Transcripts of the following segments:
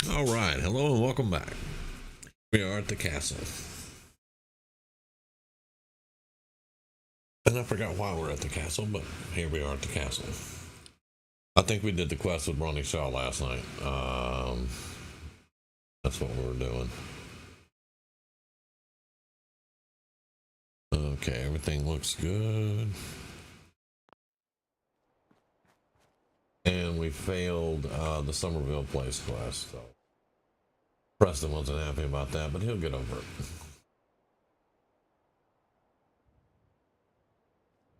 All right, hello and welcome back. We are at the castle. And I forgot why we're at the castle, but here we are at the castle. I think we did the quest with Ronnie Shaw last night. That's what we were doing. Okay, everything looks good. And we failed the Somerville Place quest, so Preston wasn't happy about that, but he'll get over it.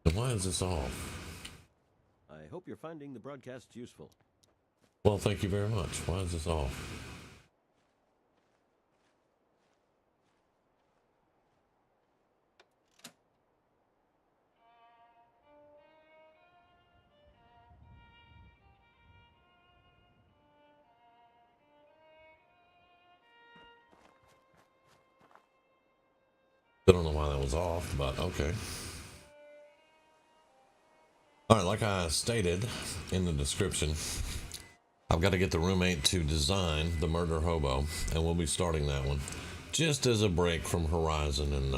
And why is this off? I hope you're finding the broadcast useful. Well, thank you very much. Why is this off? I don't know why that was off, but okay. All right, like I stated in the description, I've got to get the roommate to design the Murder Hobo, and we'll be starting that one just as a break from Horizon and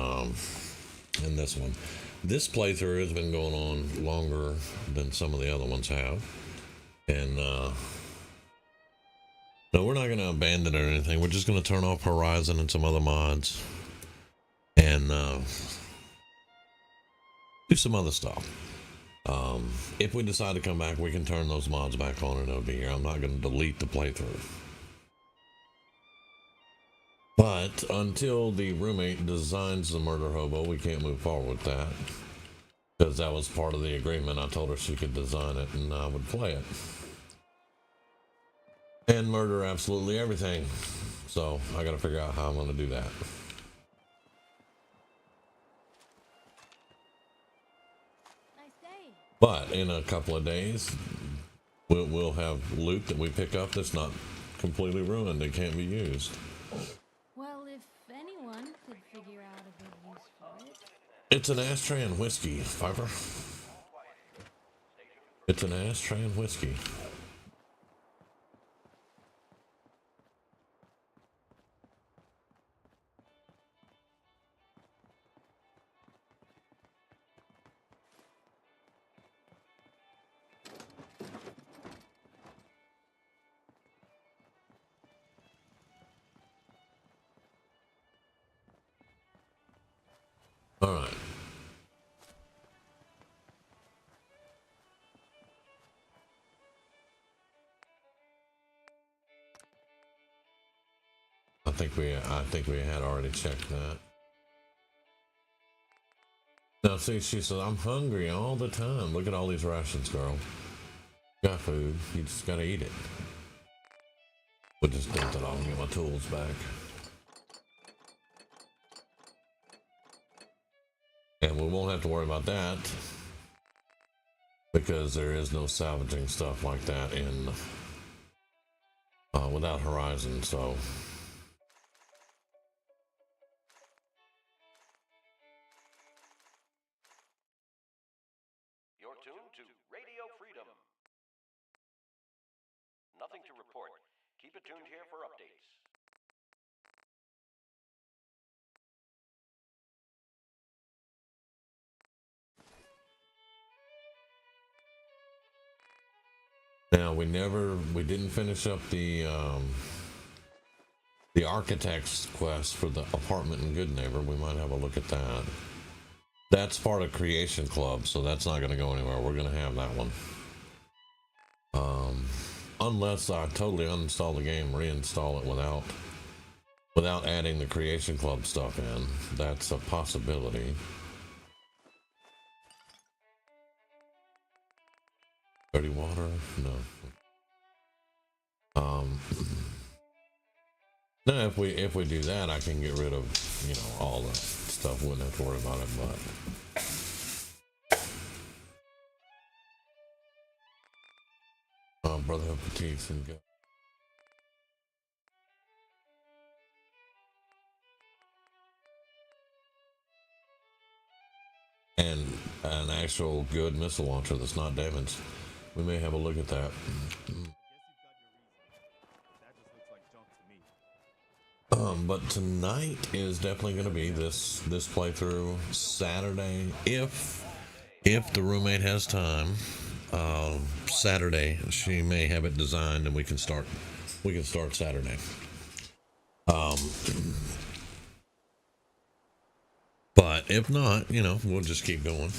this one. This playthrough has been going on longer than some of the other ones have, and no, we're not going to abandon it or anything. We're just going to turn off Horizon and some other mods and do some other stuff. If we decide to come back, we can turn those mods back on and it'll be here. I'm not going to delete the playthrough. But until the roommate designs the Murder Hobo, we can't move forward with that. Because that was part of the agreement. I told her she could design it and I would play it. And murder absolutely everything. So I got to figure out how I'm going to do that. But in a couple of days, we'll have loot that we pick up that's not completely ruined. It can't be used. Well, if anyone could figure out a good use for it. It's an ashtray and whiskey, Piper. It's an ashtray and whiskey. All right. I think we had already checked that. Now see, she says, I'm hungry all the time. Look at all these rations, girl. Got food. You just gotta eat it. We'll just dump it off and get my tools back. And we won't have to worry about that because there is no salvaging stuff like that in without Horizon, so You're tuned to Radio Freedom. Nothing to report. Keep it tuned here for updates. now we didn't finish up the architect's quest for the apartment in Good Neighbor. We might have a look at that. That's part of Creation Club, so that's not going to go anywhere. We're going to have that one. Unless I totally uninstall the game, reinstall it without adding the Creation Club stuff in. That's a possibility. Dirty water? No. Now if we do that, I can get rid of, you know, all the stuff. Wouldn't have to worry about it, but Brotherhood Petites and go. And an actual good missile launcher that's not damaged. We may have a look at that. but tonight is definitely going to be this playthrough. Saturday, if the roommate has time, Saturday she may have it designed and we can start Saturday. But if not, you know, we'll just keep going.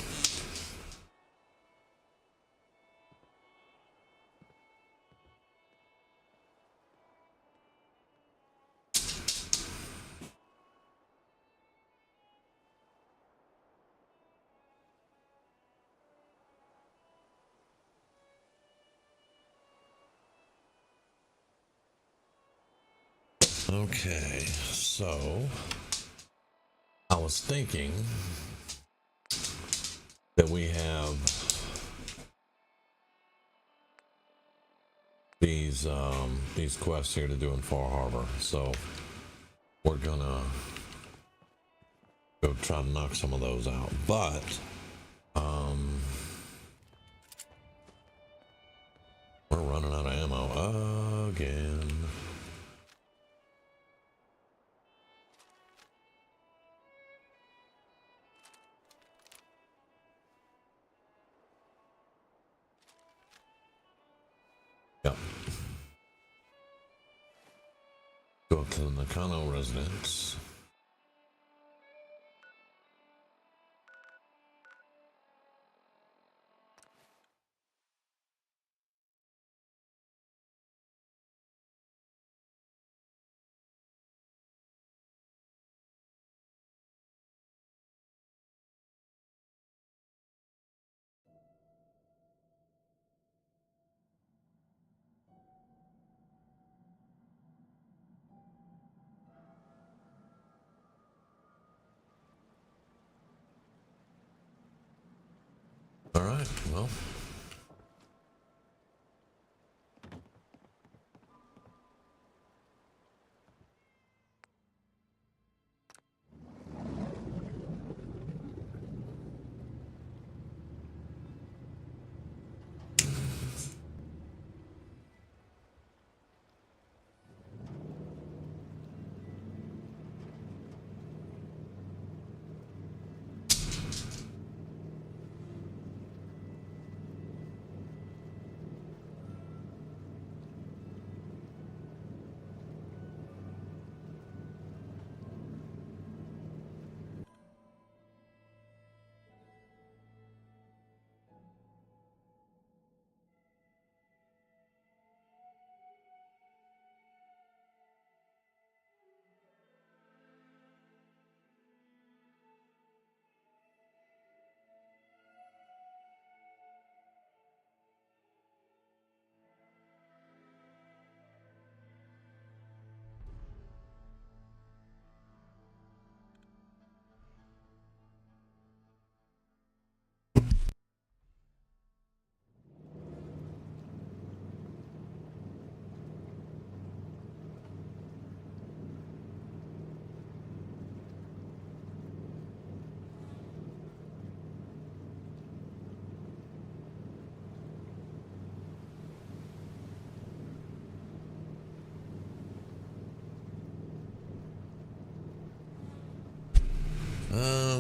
Okay, so I was thinking that we have these quests here to do in Far Harbor, so we're gonna go try to knock some of those out. But we're running out of ammo again. Yep. Go to the Nakano residence. All right, well.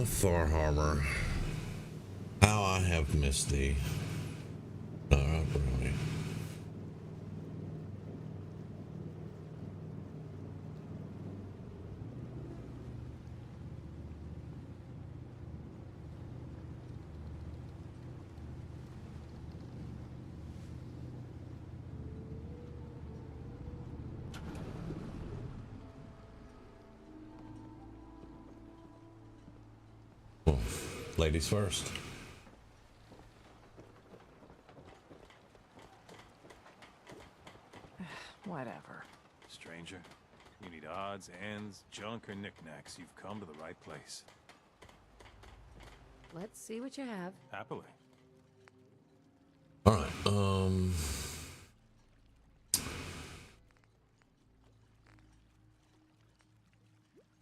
Far Harbor. How I have missed thee. Really. Well, ladies first. Whatever. Stranger, you need odds, ends, junk, or knickknacks, you've come to the right place. Let's see what you have. Happily. All right.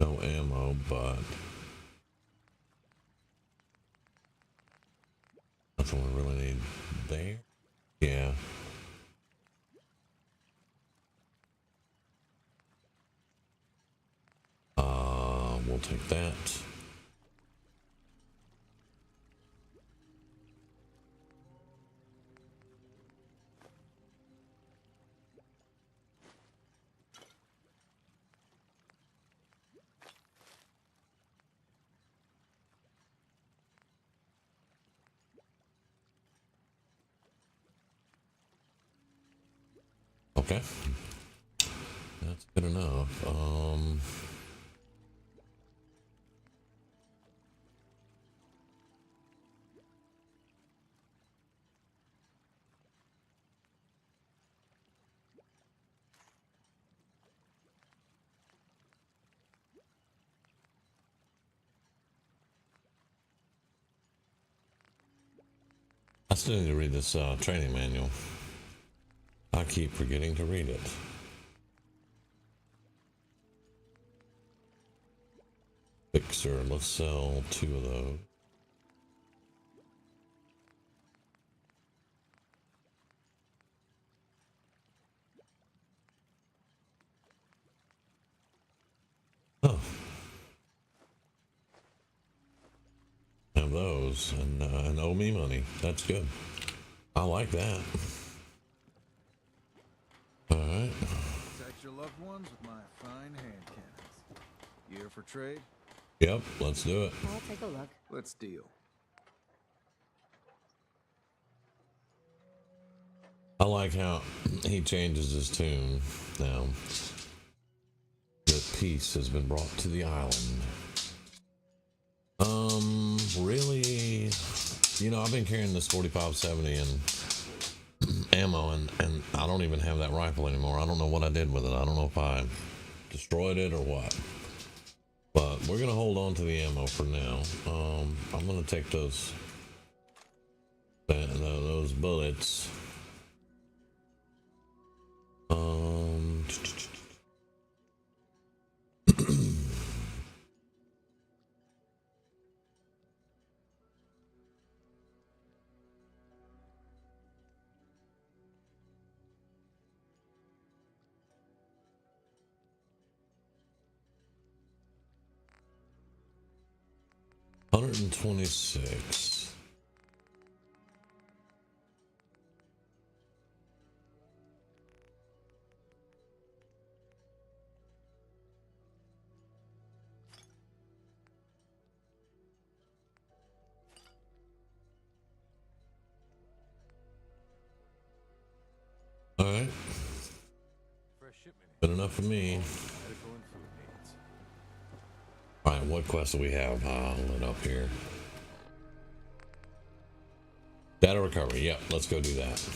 No ammo, but nothing we really need there. Yeah. we'll take that. Okay. That's good enough. I still need to read this training manual. I keep forgetting to read it. Fixer, let's sell 2 of those. Oh. Have those and owe me money. That's good. I like that. Alright. Protect your loved ones with my fine hand cannons. You here for trade? Yep, let's do it. I'll take a look. Let's deal. I like how he changes his tune now. The peace has been brought to the island. Really, you know, I've been carrying this 4570 and ammo, and I don't even have that rifle anymore. I don't know what I did with it. I don't know if I destroyed it or what. But we're gonna hold on to the ammo for now. I'm gonna take those bullets. $126. All right, Fresh shipment. good enough for me. Medical and food needs. All right, what quest do we have lit up here? Data recovery. Yep, let's go do that.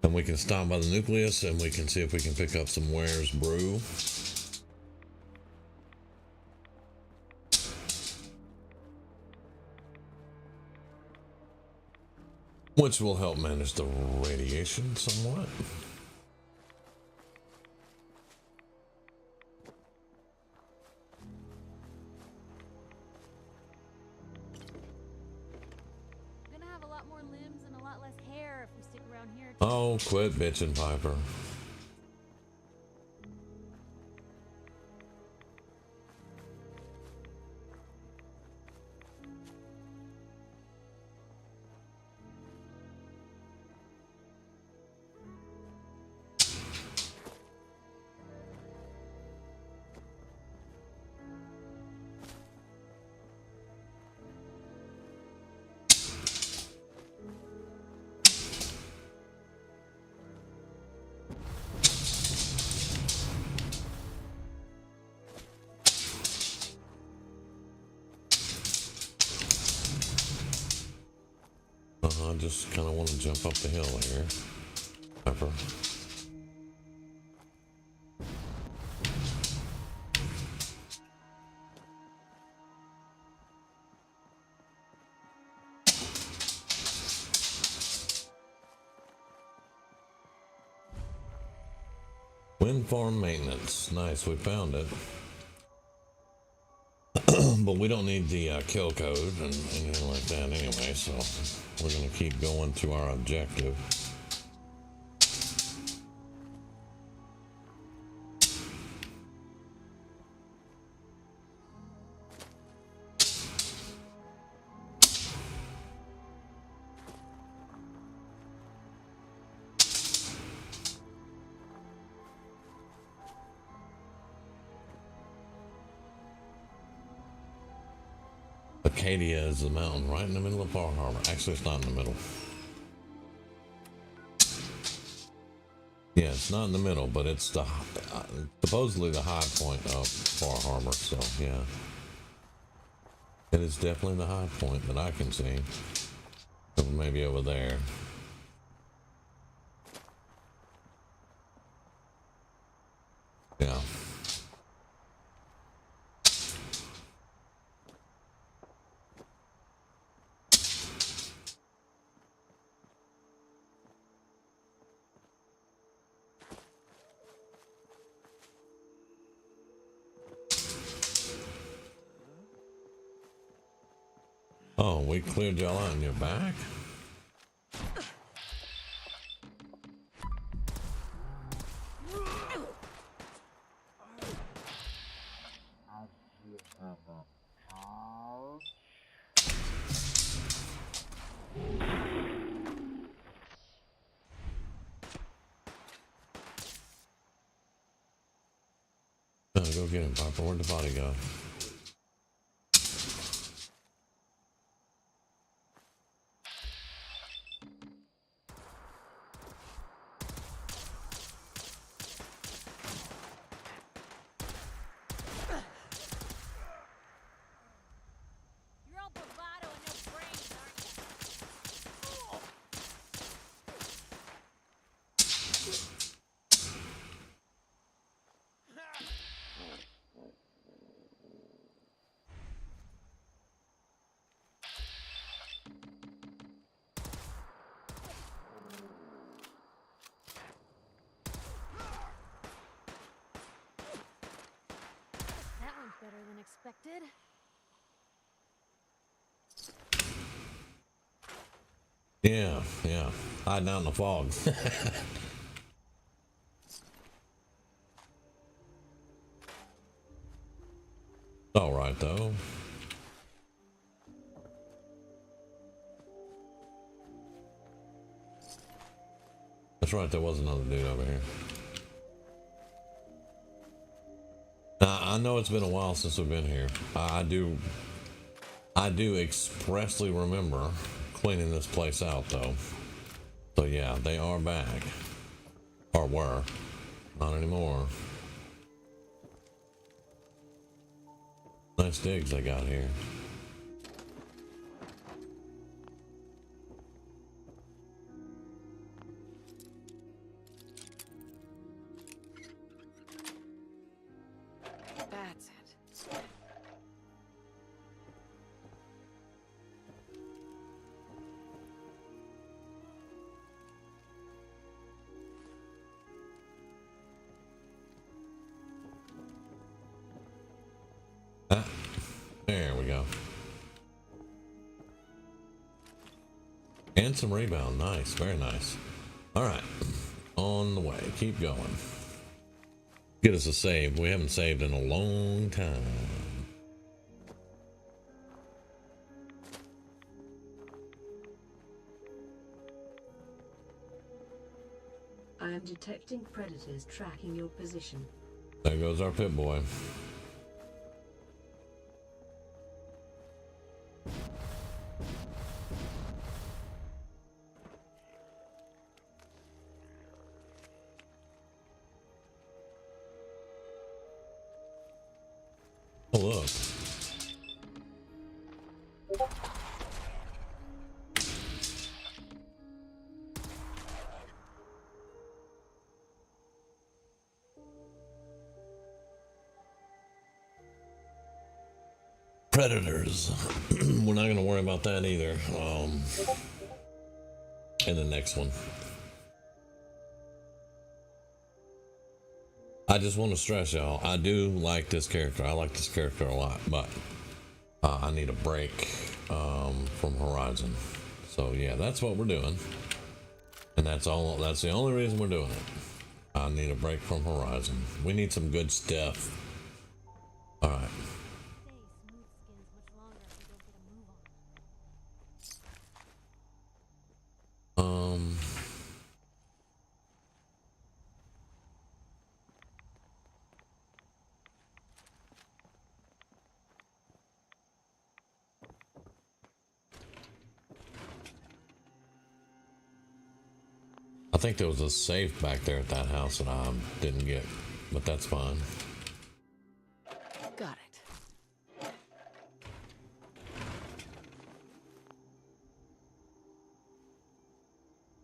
And we can stop by the nucleus and we can see if we can pick up some Ware's brew. Which will help manage the radiation somewhat. We're gonna have a lot more limbs and a lot less hair if we stick around here. Oh, quit bitching, Piper. I just kind of want to jump up the hill here. Pepper. Wind farm maintenance. Nice, we found it. But we don't need the kill code and anything like that anyway, so we're going to keep going to our objective. Acadia is the mountain right in the middle of Far Harbor. Actually, it's not in the middle. Yeah, it's not in the middle, but it's the supposedly the high point of Far Harbor. So yeah, it is definitely the high point that I can see. So maybe over there. Yeah. Oh, we cleared y'all out in your back? No, go get him, Papa. Where'd the body go? You're all bravado and no brains, aren't you? That went better than expected. Yeah, yeah. Hiding out in the fog. All right, though. That's right, there was another dude over here. Now, I know it's been a while since we've been here. I do expressly remember cleaning this place out, though. So yeah, they are back. Or were. Not anymore. Nice digs they got here. That's it. Ah, there we go. And some rebound. Nice. Very nice. All right. On the way. Keep going. Get us a save. We haven't saved in a long time. I am detecting predators tracking your position. There goes our pit boy. Oh, look. Predators. We're not going to worry about that either. In the next one. I just want to stress y'all, I do like this character. I like this character a lot, but I need a break from Horizon. So yeah, that's what we're doing. And that's all. That's the only reason we're doing it. I need a break from Horizon. We need some good stuff. All right. Um. I think there was a safe back there at that house that I didn't get, but that's fine. Got it.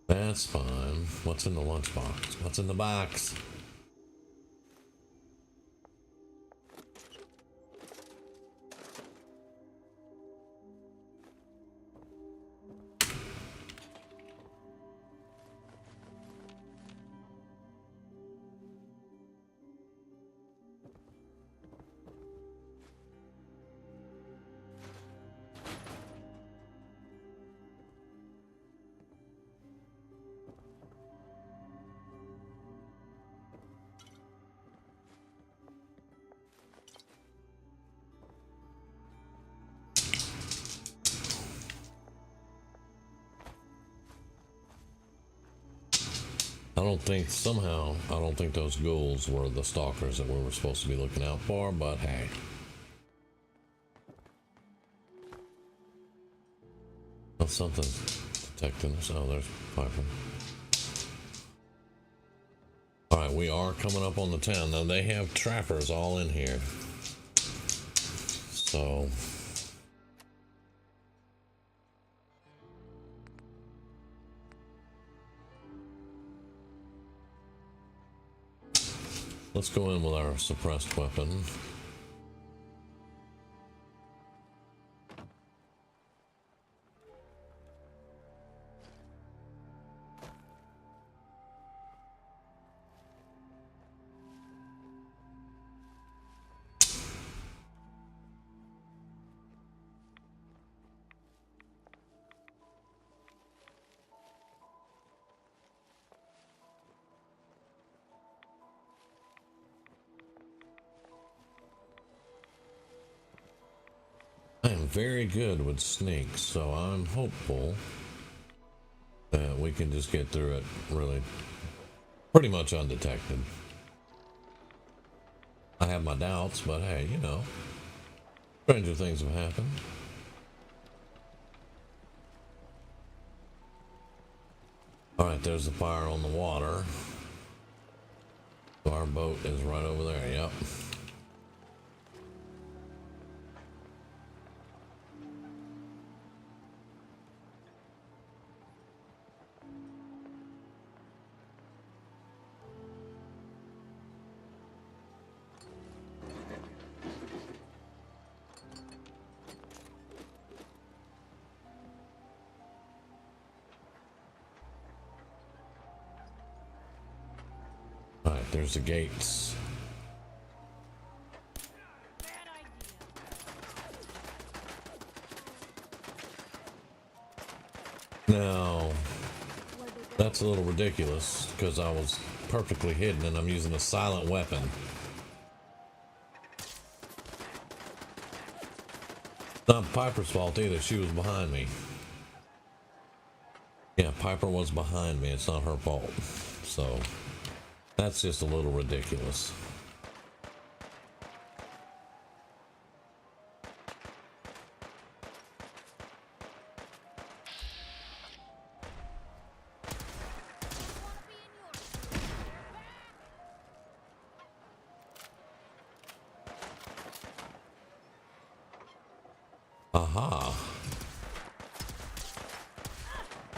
That's fine. What's in the lunchbox? What's in the box? I don't think those ghouls were the stalkers that we were supposed to be looking out for, but hey. Oh, something's detecting us. Oh, there's Piper. Alright, we are coming up on the town. Now, they have trappers all in here. So... let's go in with our suppressed weapon. I am very good with sneaks, so I'm hopeful that we can just get through it really pretty much undetected. I have my doubts, but hey, you know, stranger things have happened. Alright, there's the fire on the water. So our boat is right over there, yep. Alright, there's the gates. Now, that's a little ridiculous because I was perfectly hidden and I'm using a silent weapon. Not Piper's fault either, she was behind me. Yeah, Piper was behind me, it's not her fault. So... that's just a little ridiculous. Aha.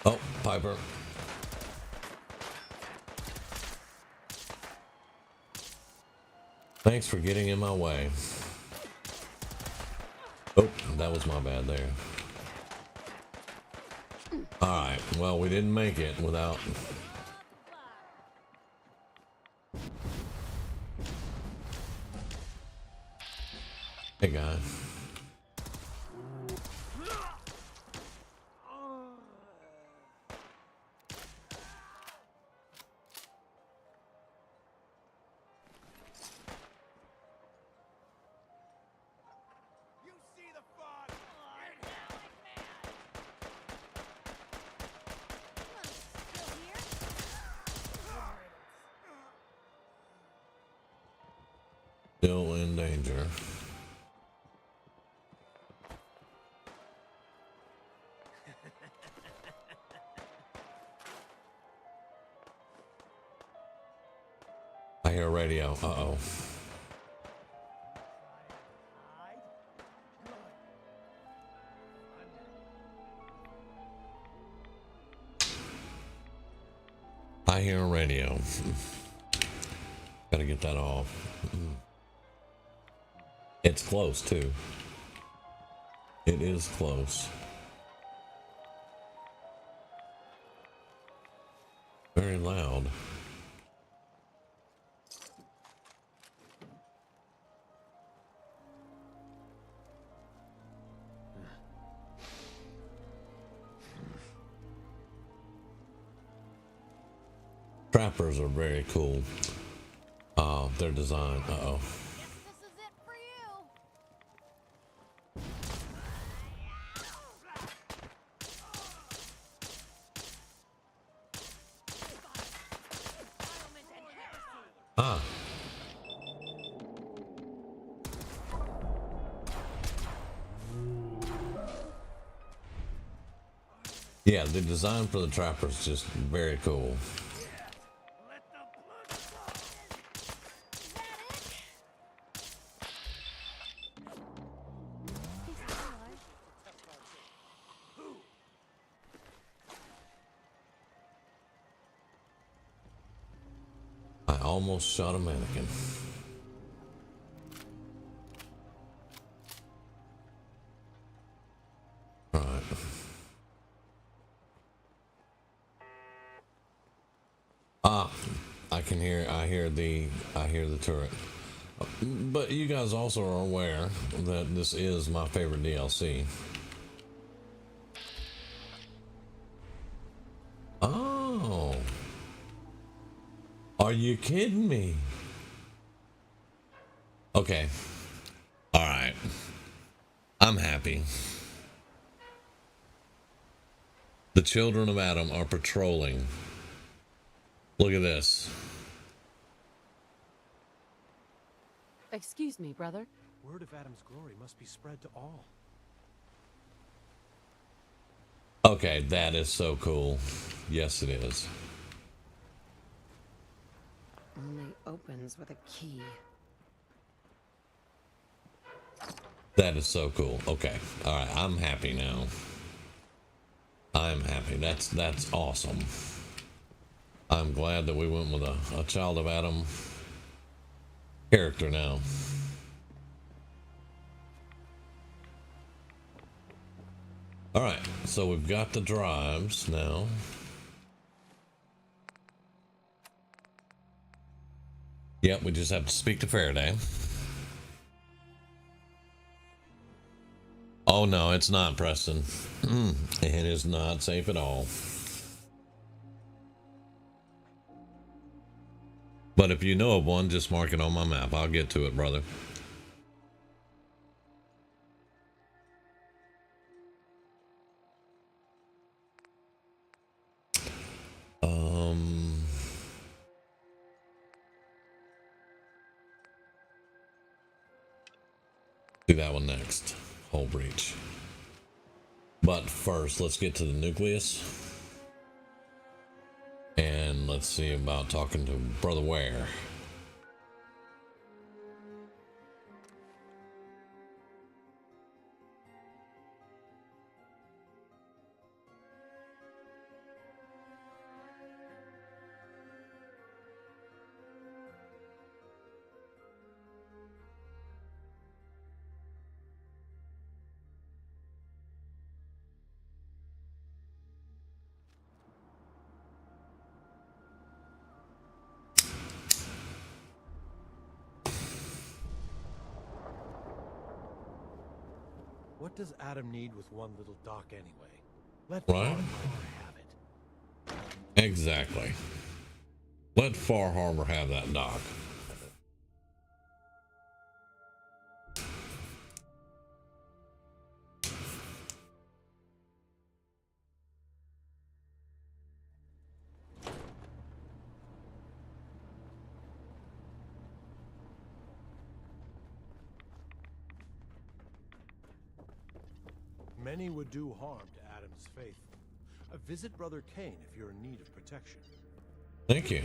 Oh, Piper. Thanks for getting in my way. Oh, that was my bad there. Alright, well, we didn't make it without... Hey, guy. in danger. I hear a radio. Uh-oh. I hear a radio. Gotta get that off. It's close too. It is close. Very loud. Trappers are very cool. Their design. Uh-oh. Guess this is it for you. Ah. Yeah, the design for the trapper is just very cool. I almost shot a mannequin. All right. Ah, I hear the turret. But you guys also are aware that this is my favorite DLC. Oh. Are you kidding me? Okay. All right. I'm happy. The children of Adam are patrolling. Look at this. Excuse me, brother. Word of Adam's glory must be spread to all. Okay, that is so cool. Yes, it is. Only opens with a key. That is so cool. Okay. All right. I'm happy now. I'm happy. That's awesome. I'm glad that we went with a Child of Adam character now. All right. So we've got the drives now. Yep. We just have to speak to Faraday. Oh no, it's not, Preston. It is not safe at all. But if you know of one, just mark it on my map. I'll get to it, brother. Do that one next. Hull breach. But first, let's get to the nucleus. And let's see about talking to Brother Ware. What does Adam need with one little dock anyway? Let Right. Far Harbor have it. Exactly. Let Far Harbor have that dock. Many would do harm to Adam's faith. Visit Brother Kane if you're in need of protection. Thank you.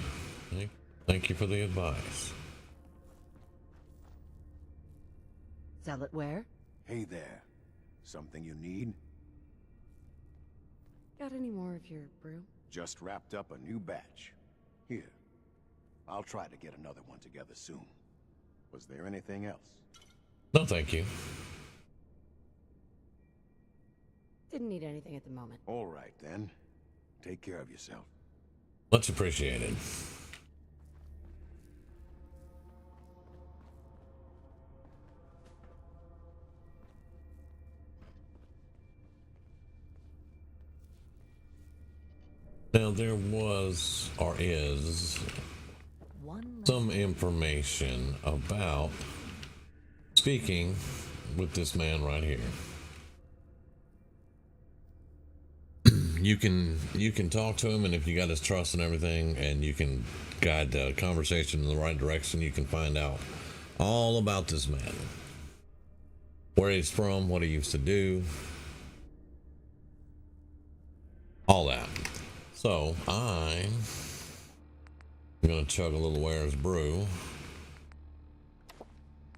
Thank you for the advice. Zealot where? Hey there. Something you need? Got any more of your brew? Just wrapped up a new batch. Here. I'll try to get another one together soon. Was there anything else? No, thank you. Didn't need anything at the moment. All right, then. Take care of yourself. Much appreciated. Now there was, or is, some information about speaking with this man right here. You can talk to him, and if you got his trust and everything, and you can guide the conversation in the right direction, you can find out all about this man, where he's from, what he used to do, all that. So I'm gonna chug a little Ware's brew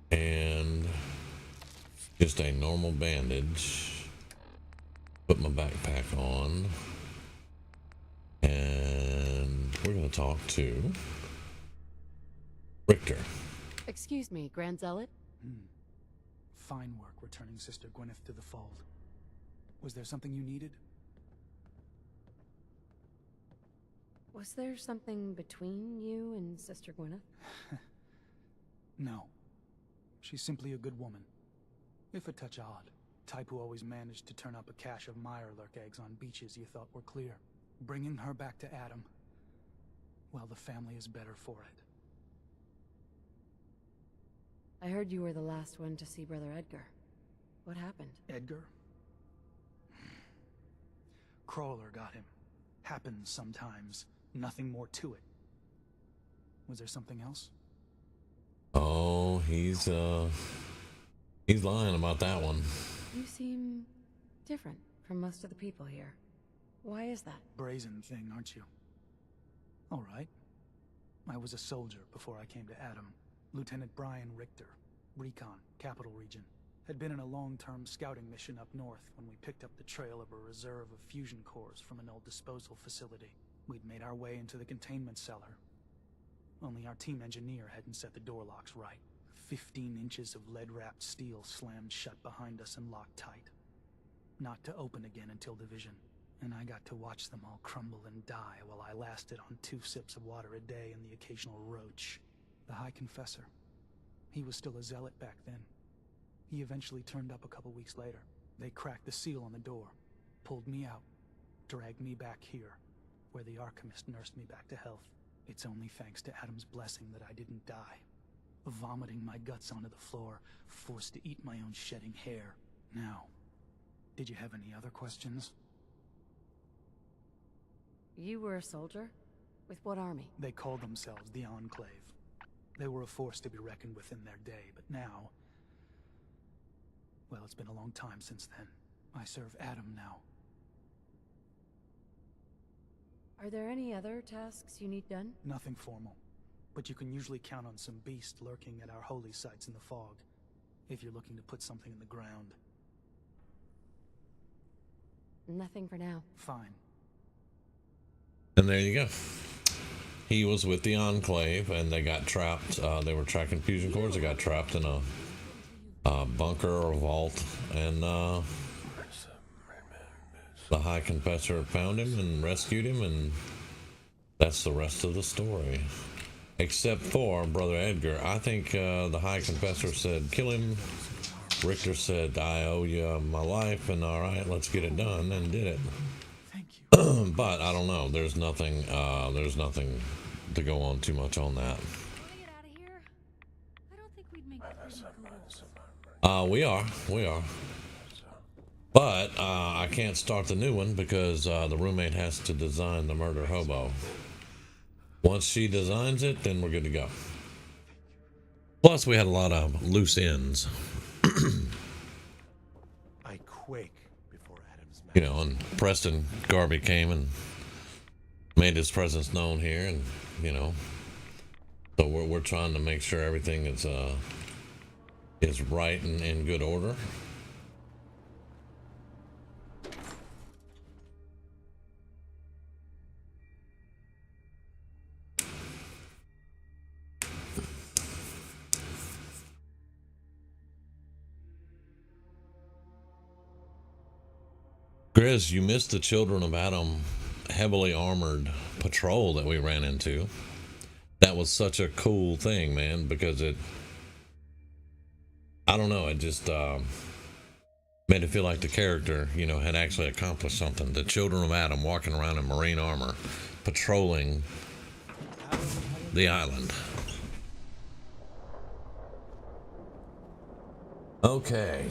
and just a normal bandage. Put my backpack on, and we're going to talk to Richter. Excuse me, Grand Zealot? Fine work returning Sister Gwyneth to the fold. Was there something you needed? Was there something between you and Sister Gwyneth? No. She's simply a good woman. If a touch odd. Type who always managed to turn up a cache of Mirelurk eggs on beaches you thought were clear. Bringing her back to Adam. Well, the family is better for it. I heard you were the last one to see Brother Edgar. What happened? Edgar? Crawler got him. Happens sometimes. Nothing more to it. Was there something else? Oh, he's lying about that one. You seem different from most of the people here. Why is that? Brazen thing, aren't you? All right. I was a soldier before I came to Adam. Lieutenant Brian Richter, Recon, Capital Region. Had been in a long-term scouting mission up north when we picked up the trail of a reserve of fusion cores from an old disposal facility. We'd made our way into the containment cellar. Only our team engineer hadn't set the door locks right. 15 inches of lead-wrapped steel slammed shut behind us and locked tight. Not to open again until division. And I got to watch them all crumble and die while I lasted on 2 sips of water a day and the occasional roach. The High Confessor. He was still a zealot back then. He eventually turned up a couple weeks later. They cracked the seal on the door, pulled me out, dragged me back here, where the Archimist nursed me back to health. It's only thanks to Adam's blessing that I didn't die. Vomiting my guts onto the floor, forced to eat my own shedding hair. Now, did you have any other questions? You were a soldier? With what army? They called themselves the Enclave. They were a force to be reckoned with in their day, but now... Well, it's been a long time since then. I serve Adam now. Are there any other tasks you need done? Nothing formal. But you can usually count on some beast lurking at our holy sites in the fog, if you're looking to put something in the ground. Nothing for now. Fine. And there you go. He was with the Enclave, and they got trapped. They were tracking fusion cores. They got trapped in a bunker or vault, and the High Confessor found him and rescued him, and that's the rest of the story. Except for Brother Edgar. I think the High Confessor said, kill him. Richter said, I owe you my life, and all right, let's get it done, and did it. Thank you. But I don't know. There's nothing to go on too much on that. Wanna get out of here? I don't think we'd make pretty clothes. We are. But I can't start the new one because the roommate has to design the murder hobo. Once she designs it, then we're good to go. Plus, we had a lot of loose ends. I quake before You know, and Preston Garvey came and made his presence known here, and you know, so we're trying to make sure everything is right and in good order. Grizz, you missed the Children of Adam heavily armored patrol that we ran into. That was such a cool thing, man, because I don't know, it just made it feel like the character, you know, had actually accomplished something. The Children of Adam walking around in marine armor, patrolling the island. Okay.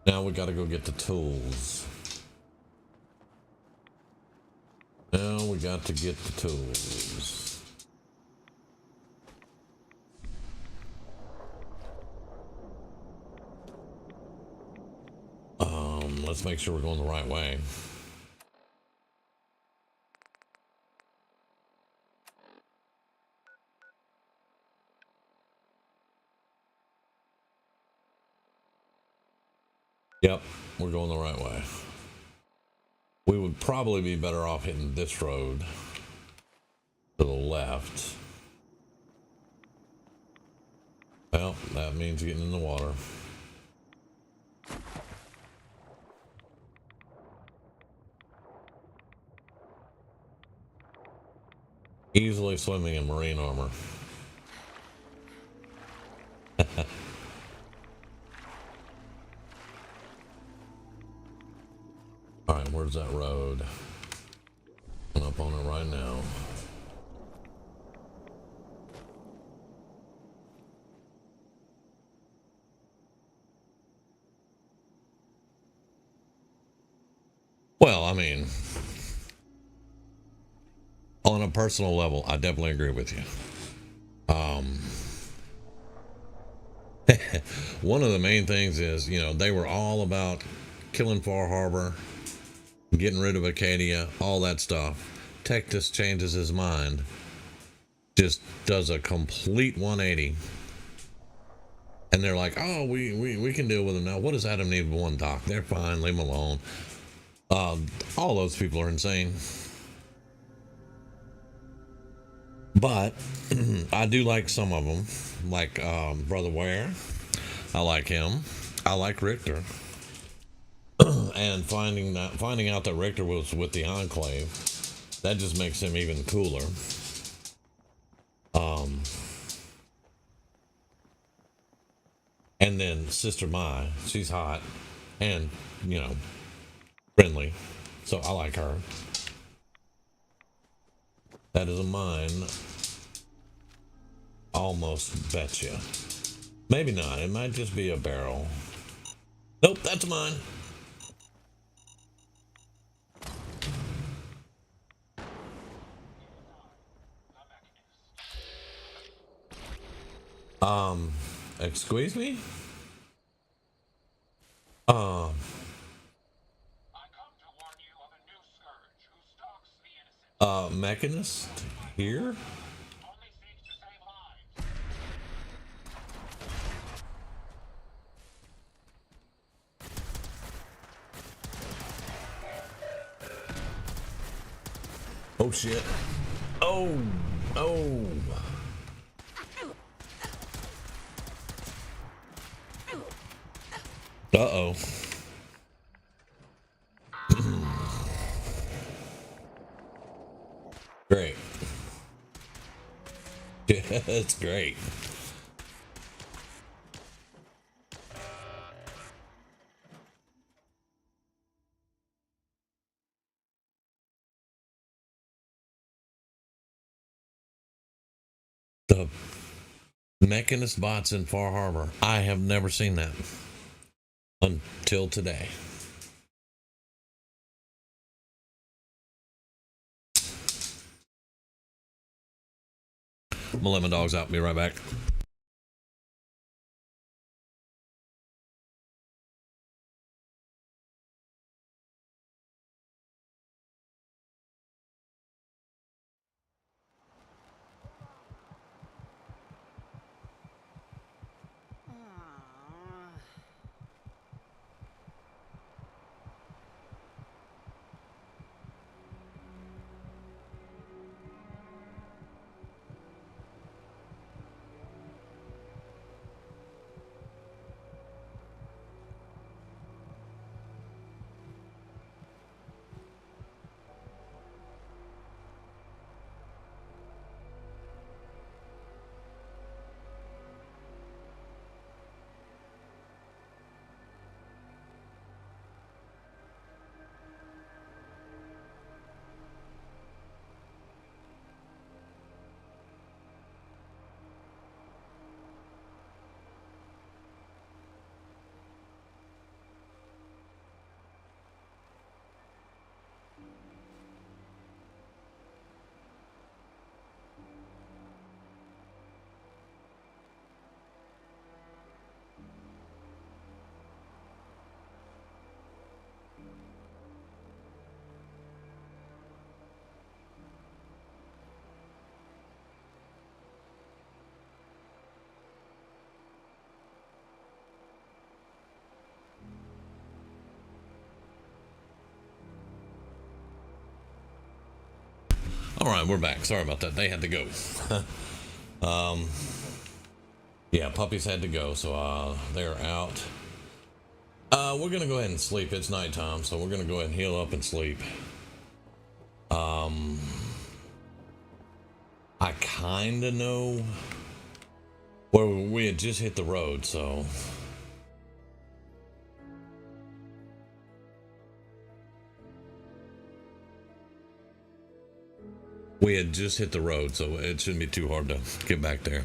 Now we gotta go get the tools. Now we got to get the tools. Let's make sure we're going the right way. Yep, we're going the right way. We would probably be better off hitting this road to the left. Well, that means getting in the water. Easily swimming in marine armor. Alright, where's that road? I'm up on it right now. Well, I mean, on a personal level, I definitely agree with you. One of the main things is, you know, they were all about killing Far Harbor, getting rid of Acadia, all that stuff. Tectus changes his mind, just does a complete 180, and they're like, oh, we can deal with them now. What does Adam need with one dock? They're fine, leave them alone. All those people are insane. But I do like some of them, like Brother Ware. I like him. I like Richter. And finding out that Richter was with the Enclave, that just makes him even cooler. And then Sister Mai, she's hot and, you know, friendly, so I like her. That is a mine. Almost betcha. Maybe not. It might just be a barrel. Nope, that's mine. Excuse me? Mechanist here? Oh shit. Oh. Uh-oh. Great. Yeah, that's great. The Mechanist bots in Far Harbor. I have never seen that until today. I'm gonna let my dogs out. Be right back. All right, we're back. Sorry about that. They had to go. Yeah, puppies had to go, so they're out. We're gonna go ahead and sleep. It's nighttime, so we're gonna go ahead and heal up and sleep. I kind of know where we had just hit the road, so we had just hit the road, so it shouldn't be too hard to get back there.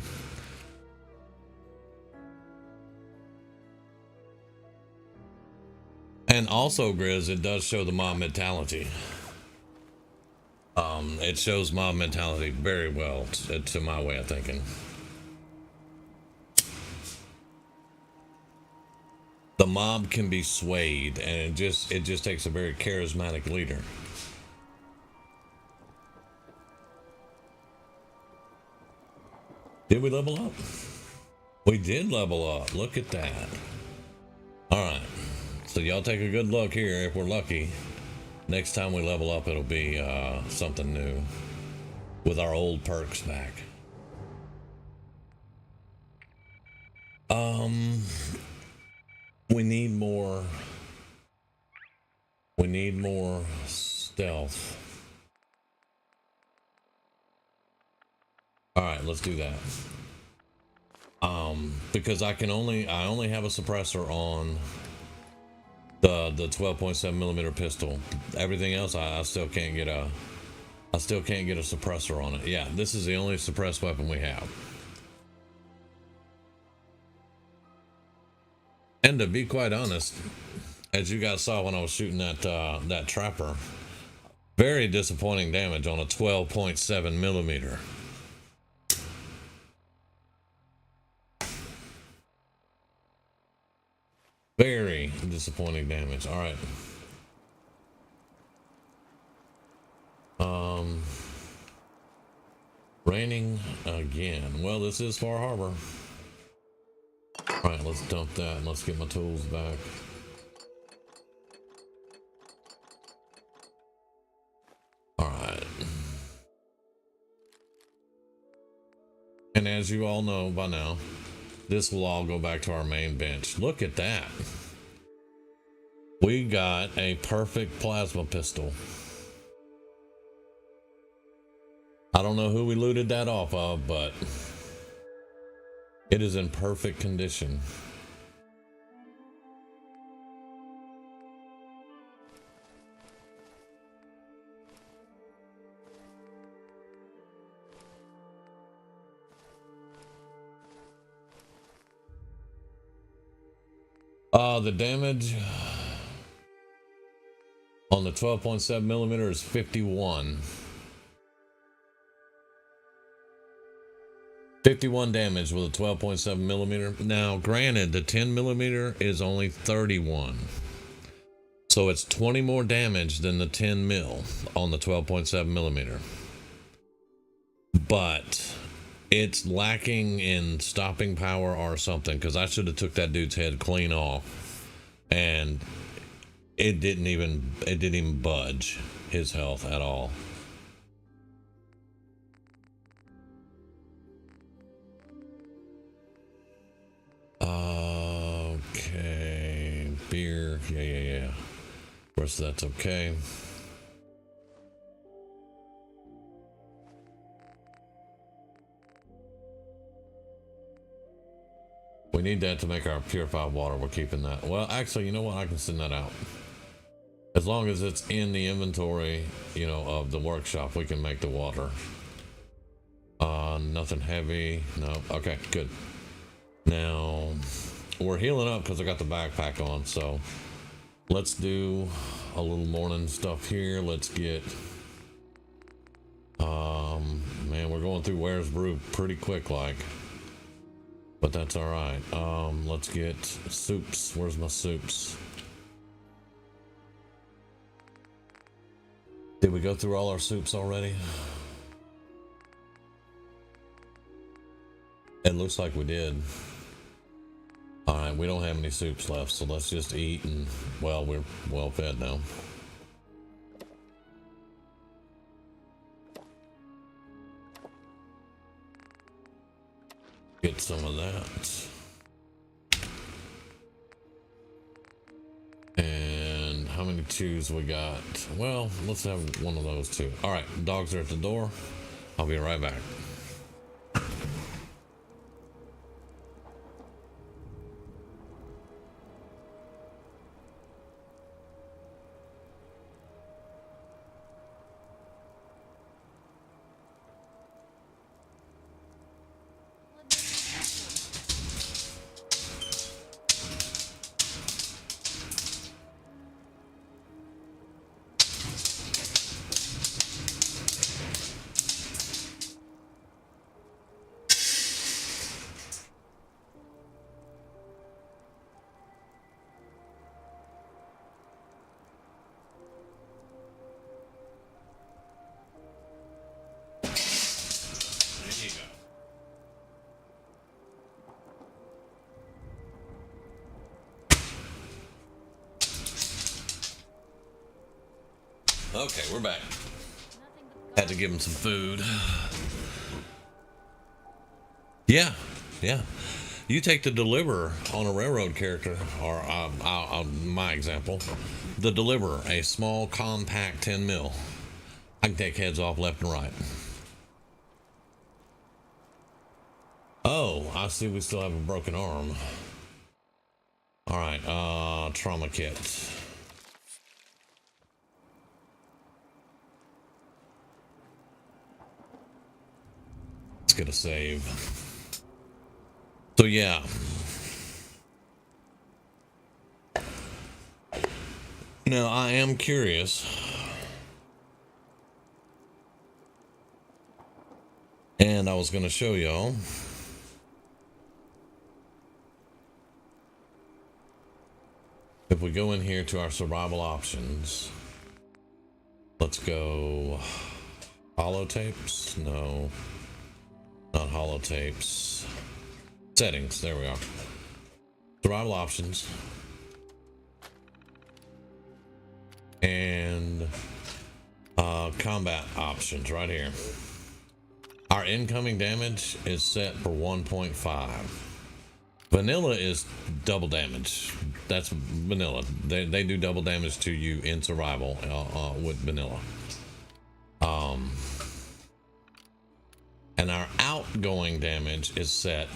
And also, Grizz, it does show the mob mentality. It shows mob mentality very well to my way of thinking. The mob can be swayed, and it just takes a very charismatic leader. Did we level up? We did level up. Look at that. All right. So y'all take a good look here. If we're lucky, next time we level up, it'll be something new with our old perks back. We need more. We need more stealth. All right, let's do that. Because I only have a suppressor on the 12.7 millimeter pistol. Everything else I still can't get a suppressor on it. Yeah, this is the only suppressed weapon we have. And to be quite honest, as you guys saw when I was shooting that trapper, very disappointing damage on a 12.7 millimeter. Very disappointing damage. All right. Raining again. Well, this is Far Harbor. All right, let's dump that and let's get my tools back. All right. And as you all know by now, this will all go back to our main bench. Look at that. We got a perfect plasma pistol. I don't know who we looted that off of, but it is in perfect condition. The damage on the 12.7 millimeter is 51. 51 damage with a 12.7 millimeter. Now, granted, the 10 millimeter is only 31. So it's 20 more damage than the 10 mil on the 12.7 millimeter. But it's lacking in stopping power or something, because I should have took that dude's head clean off. And it didn't even budge his health at all. Okay, beer, yeah. Of course, that's okay. We need that to make our purified water. We're keeping that. Well, actually, you know what? I can send that out. As long as it's in the inventory, you know, of the workshop, we can make the water. Nothing heavy. No. Okay, good. Now, we're healing up because I got the backpack on. So let's do a little morning stuff here. Let's get... man, we're going through Ware's Brew pretty quick like. But that's all right. Let's get soups. Where's my soups? Did we go through all our soups already? It looks like we did. All right, we don't have any soups left, so let's just eat and, well, we're well fed now. Get some of that. And how many twos we got? Well, let's have one of those too. All right, dogs are at the door. I'll be right back. Okay, we're back. Had to give him some food. Yeah. You take the deliverer on a railroad character, or my example, the deliverer, a small, compact 10 mil. I can take heads off left and right. Oh, I see we still have a broken arm. All right, trauma kit. Let's get a save. So yeah. Now I am curious. And I was going to show y'all. If we go in here to our survival options, let's go holotapes. No, not holotapes. Settings. There we are. Survival options. And combat options right here. Our incoming damage is set for 1.5. Vanilla is double damage. That's vanilla. They do double damage to you in survival with vanilla. And our outgoing damage is set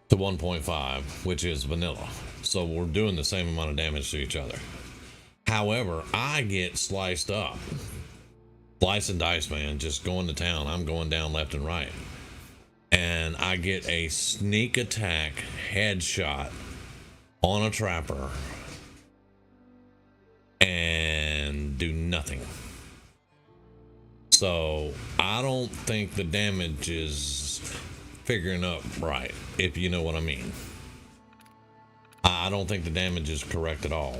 to 1.5, which is vanilla. So we're doing the same amount of damage to each other. However, I get sliced up. Slice and dice, man. Just going to town. I'm going down left and right. And I get a sneak attack headshot on a trapper and do nothing. So I don't think the damage is figuring up right, if you know what I mean. I don't think the damage is correct at all.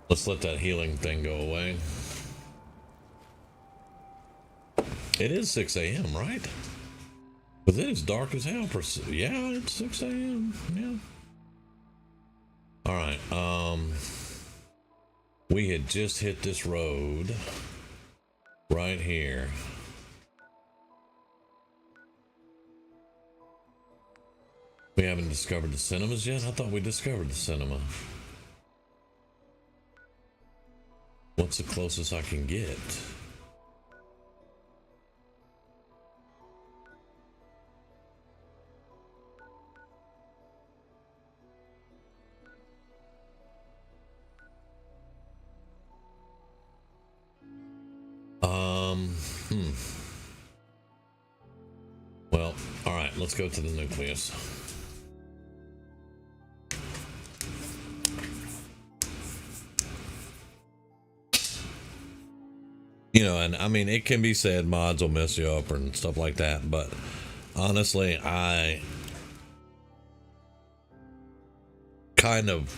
Let's let that healing thing go away. It is 6 a.m., right? But it is dark as hell. Yeah, it's 6 a.m. Yeah. All right. We had just hit this road right here. We haven't discovered the cinemas yet? I thought we discovered the cinema. What's the closest I can get? Well, all right, let's go to the nucleus. You know, and I mean, it can be said mods will mess you up and stuff like that, but honestly, I kind of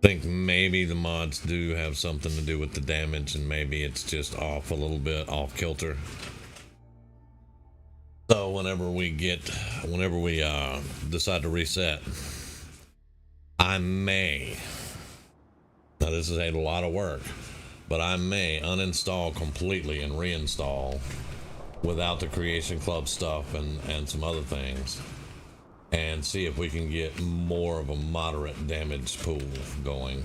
think maybe the mods do have something to do with the damage, and maybe it's just off a little bit, off kilter. So whenever we decide to reset, I may, now this is a lot of work, but I may uninstall completely and reinstall without the Creation Club stuff and some other things, and see if we can get more of a moderate damage pool going.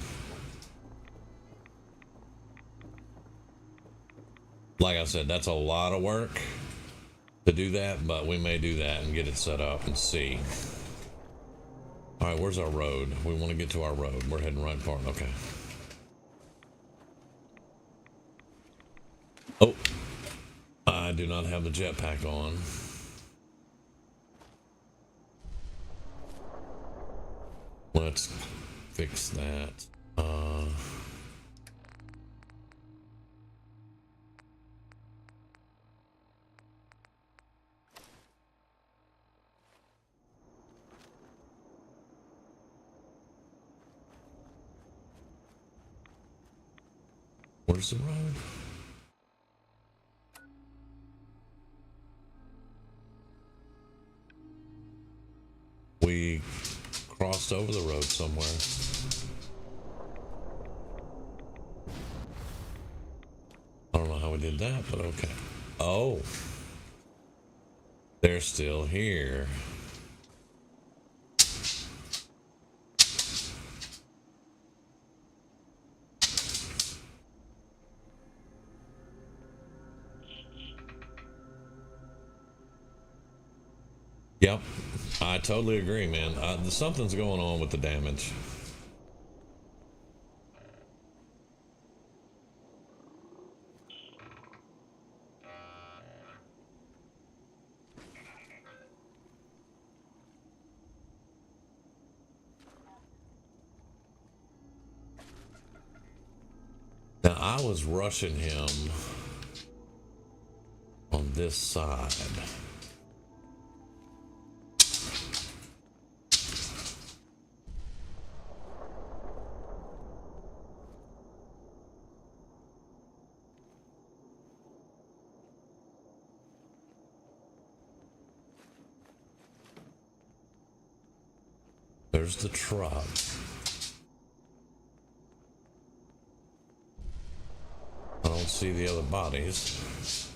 Like I said, that's a lot of work to do that, but we may do that and get it set up and see. All right, where's our road? We want to get to our road. We're heading right for it. Okay. Oh, I do not have the jetpack on. Let's fix that. Where's the road? We crossed over the road somewhere. I don't know how we did that, but okay. Oh, they're still here. Yep, I totally agree, man. Something's going on with the damage. Now, I was rushing him on this side. There's the truck. I don't see the other bodies.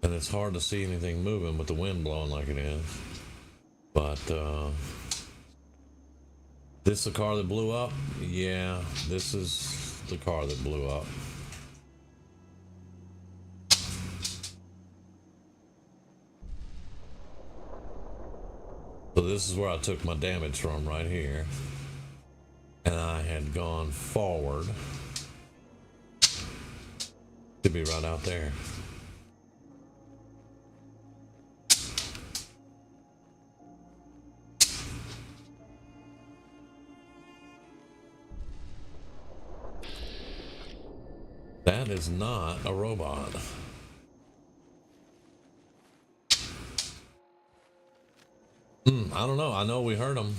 And it's hard to see anything moving with the wind blowing like it is. But, this the car that blew up? Yeah, this is the car that blew up. So this is where I took my damage from, right here. And I had gone forward to be right out there. That is not a robot. I don't know. I know we heard them.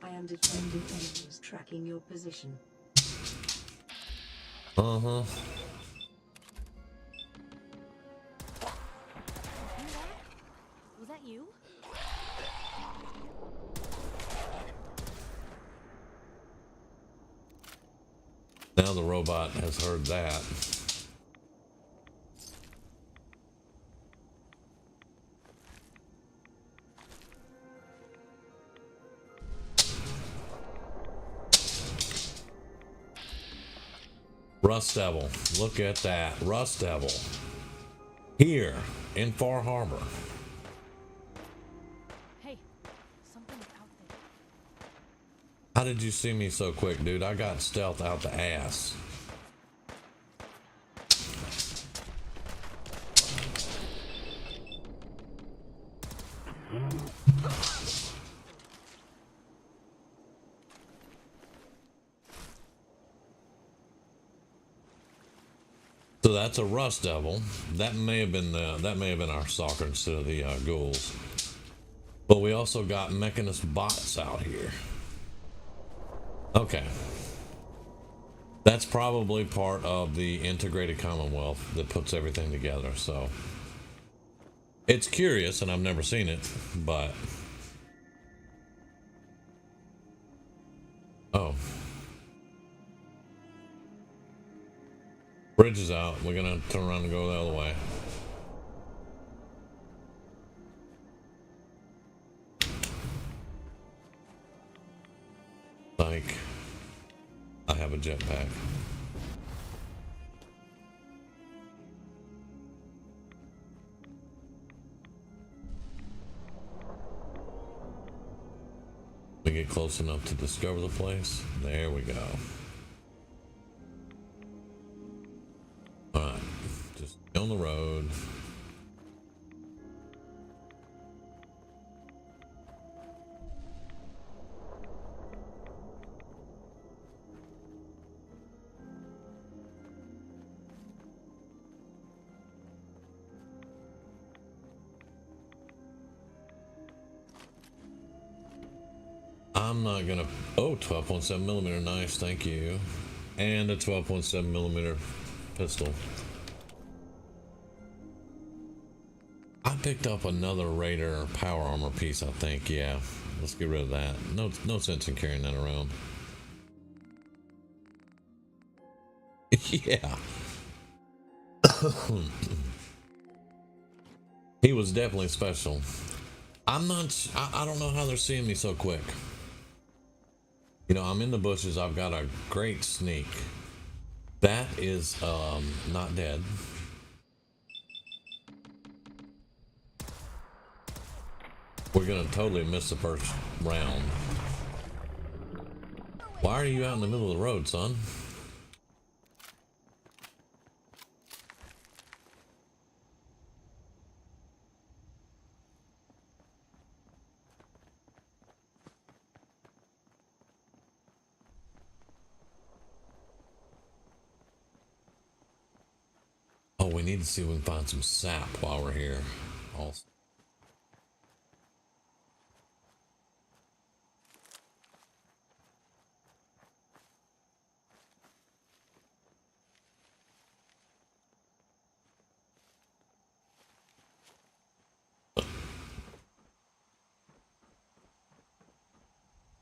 I am detecting enemies tracking your position. Uh-huh. Was that you? Now the robot has heard that. Rust Devil. Look at that. Rust Devil. Here in Far Harbor. Hey, something's out there. How did you see me so quick, dude? I got stealth out the ass. So that's a Rust Devil. That may have been our stalker instead of the ghouls. But we also got Mechanist bots out here. Okay. That's probably part of the integrated Commonwealth that puts everything together, so. It's curious, and I've never seen it, but... Oh. Bridge is out. We're gonna turn around and go the other way. Like, I have a jetpack. We get close enough to discover the place. There we go. Alright, just on the road. I'm not gonna... Oh, 12.7 millimeter, nice, thank you. And a 12.7 millimeter pistol. I picked up another Raider power armor piece, I think. Yeah, let's get rid of that. No sense in carrying that around. Yeah. He was definitely special. I'm not... I don't know how they're seeing me so quick. You know, I'm in the bushes. I've got a great sneak. That is not dead. We're gonna totally miss the first round. Why are you out in the middle of the road, son? Oh, we need to see if we can find some sap while we're here. Also.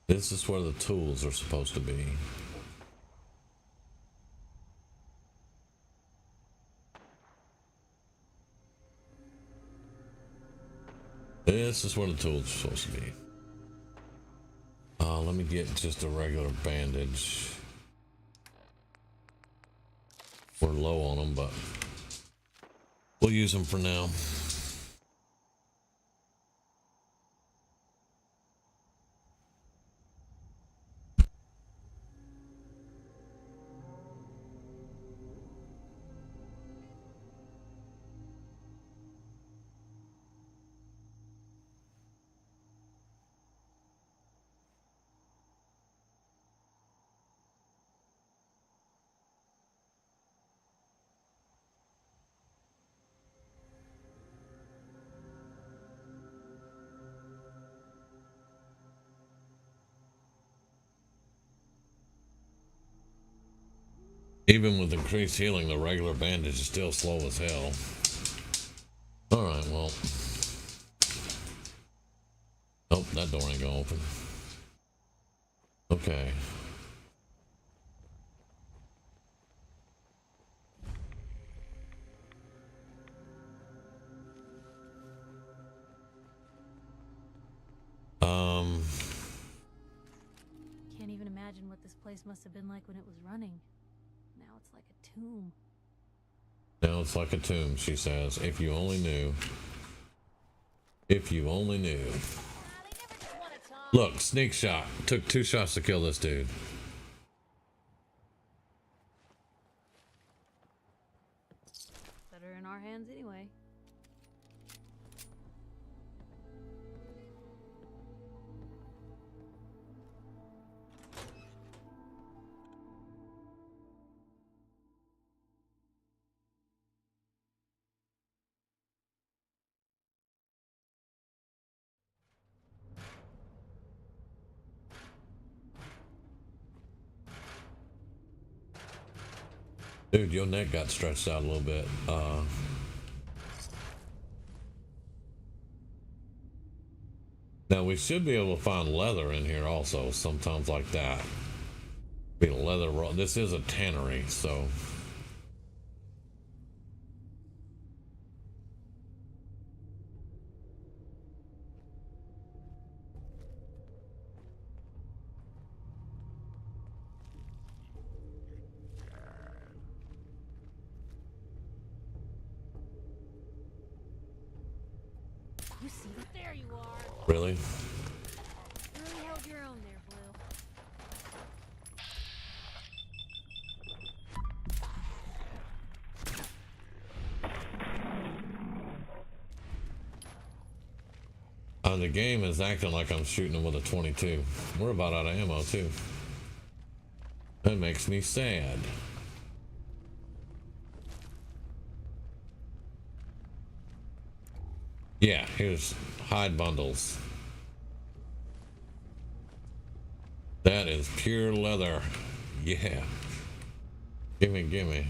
This is where the tools are supposed to be. This is where the tools are supposed to be. Let me get just a regular bandage. We're low on them, but we'll use them for now. Even with increased healing, the regular bandage is still slow as hell. Alright, well. Oh, that door ain't gonna open. Okay. Can't even imagine what this place must have been like when it was running. Now it's like a tomb. Now it's like a tomb, she says. If you only knew. If you only knew. Look, sneak shot. Took 2 shots to kill this dude. Better in our hands anyway. Dude, your neck got stretched out a little bit. Now we should be able to find leather in here also, sometimes like that. Be a leather roll. This is a tannery, so. You see it? There you are. Really? You really held your own there, Blue. The game is acting like I'm shooting him with a 22. We're about out of ammo too. That makes me sad. Yeah, here's hide bundles. That is pure leather. Yeah. Gimme, gimme.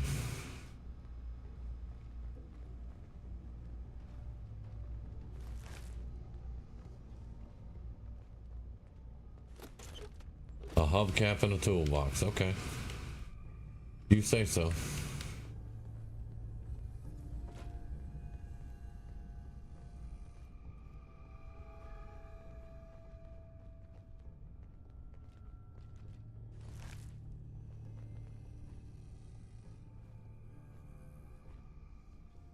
A hubcap and a toolbox. Okay. You say so.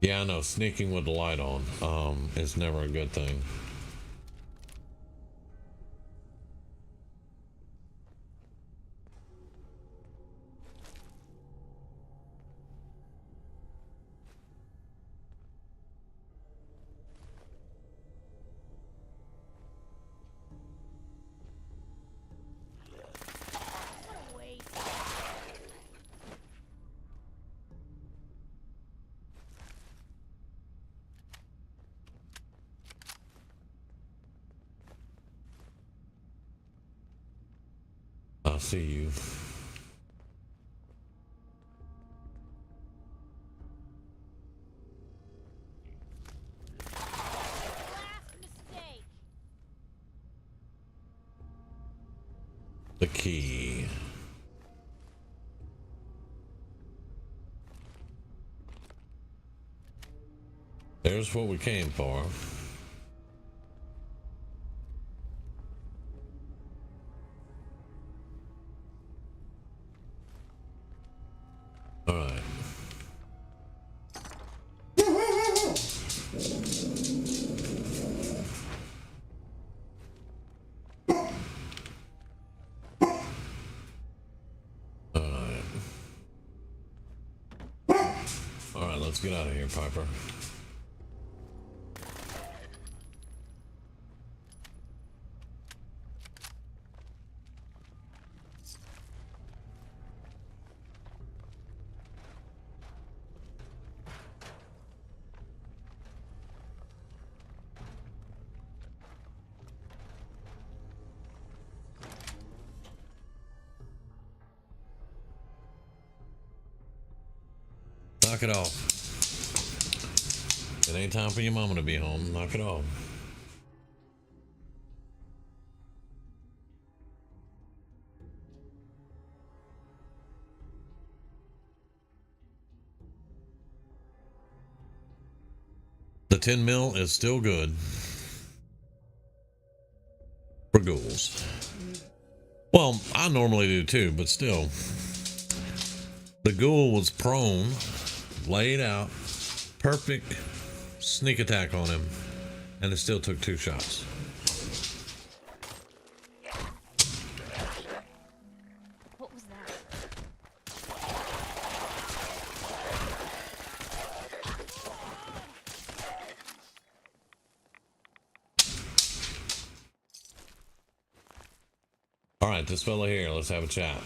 Yeah, I know. Sneaking with the light on is never a good thing. I see you. The key. There's what we came for. All right. All right, let's get out of here, Piper. Knock it off. It ain't time for your mama to be home. Knock it off. The 10 mil is still good for ghouls. Well, I normally do too, but still. The ghoul was prone, laid out, perfect sneak attack on him, and it still took 2 shots. What was that? All right, this fella here, let's have a chat.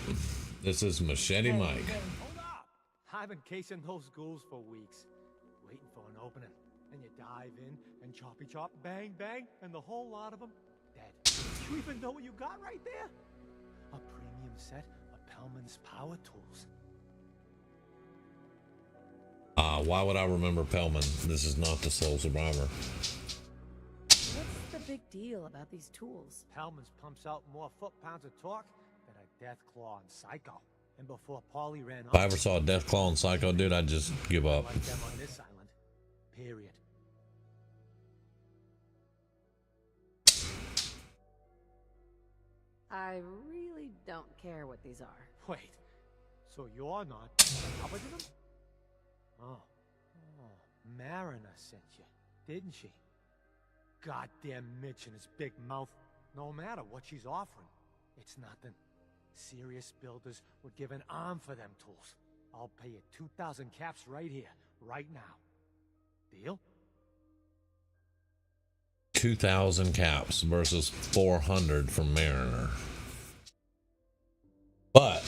This is Machete Mike. Hold up! I've been casing those ghouls for weeks, waiting for an opening. And you dive in and choppy chop, bang bang, and the whole lot of them dead. You even know what you got right there? A premium set of Pellman's power tools. Why would I remember Pellman? This is not the sole survivor. What's the big deal about these tools? Hellman's pumps out more foot-pounds of torque than a Death Claw and Psycho. And before Paulie ran off... If I ever saw a Death Claw and Psycho, dude, I'd just give up. like them on this island. Period. I really don't care what these are. Wait, so you're not covered in them? Oh, Mariner sent you, didn't she? Goddamn Mitch and his big mouth. No matter what she's offering, it's nothing. Serious builders would give an arm for them tools. I'll pay you 2,000 caps right here, right now. Deal? 2,000 caps versus 400 from Mariner. But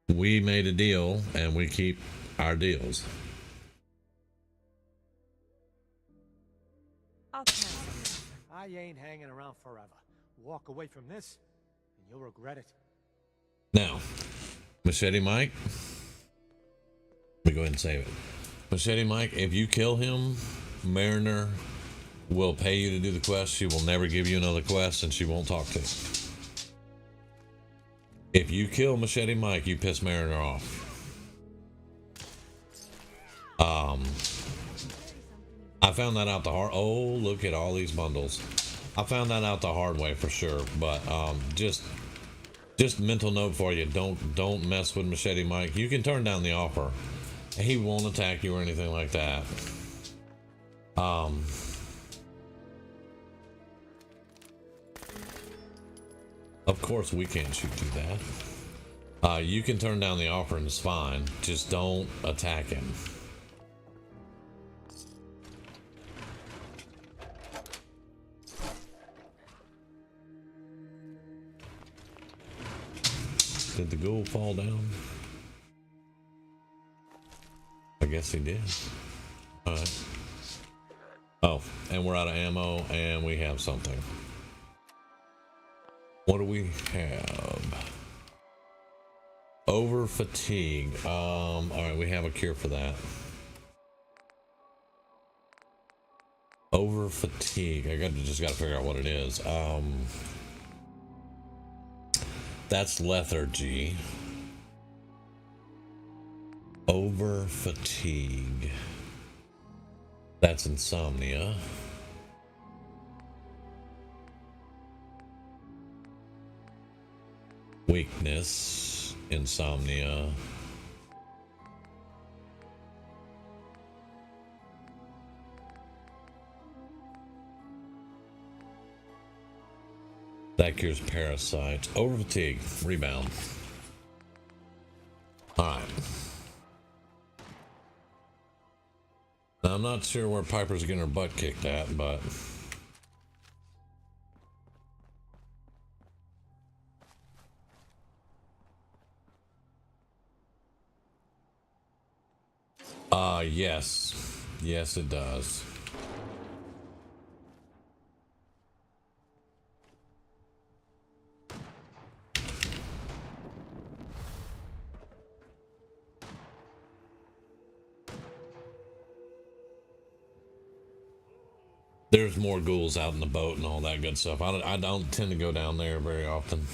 we made a deal and we keep our deals. I'll pass. I ain't hanging around forever. Walk away from this, and you'll regret it. Now, Machete Mike, let me go ahead and save it. Machete Mike, if you kill him, Mariner will pay you to do the quest. She will never give you another quest, and she won't talk to you. If you kill Machete Mike, you piss Mariner off. I found that out the hard. Oh, look at all these bundles. I found that out the hard way for sure. But just mental note for you: don't mess with Machete Mike. You can turn down the offer. He won't attack you or anything like that. Of course, we can't shoot through that. You can turn down the offer and it's fine. Just don't attack him. Did the ghoul fall down? I guess he did. Alright. Oh, and we're out of ammo and we have something. What do we have? Over fatigue. Alright, we have a cure for that. Over fatigue. Just gotta figure out what it is. That's lethargy. Over fatigue. That's insomnia. Weakness, insomnia. That cures parasites. Over fatigue, rebound. Alright. Now, I'm not sure where Piper's getting her butt kicked at, but yes. Yes, it does. There's more ghouls out in the boat and all that good stuff. I don't tend to go down there very often.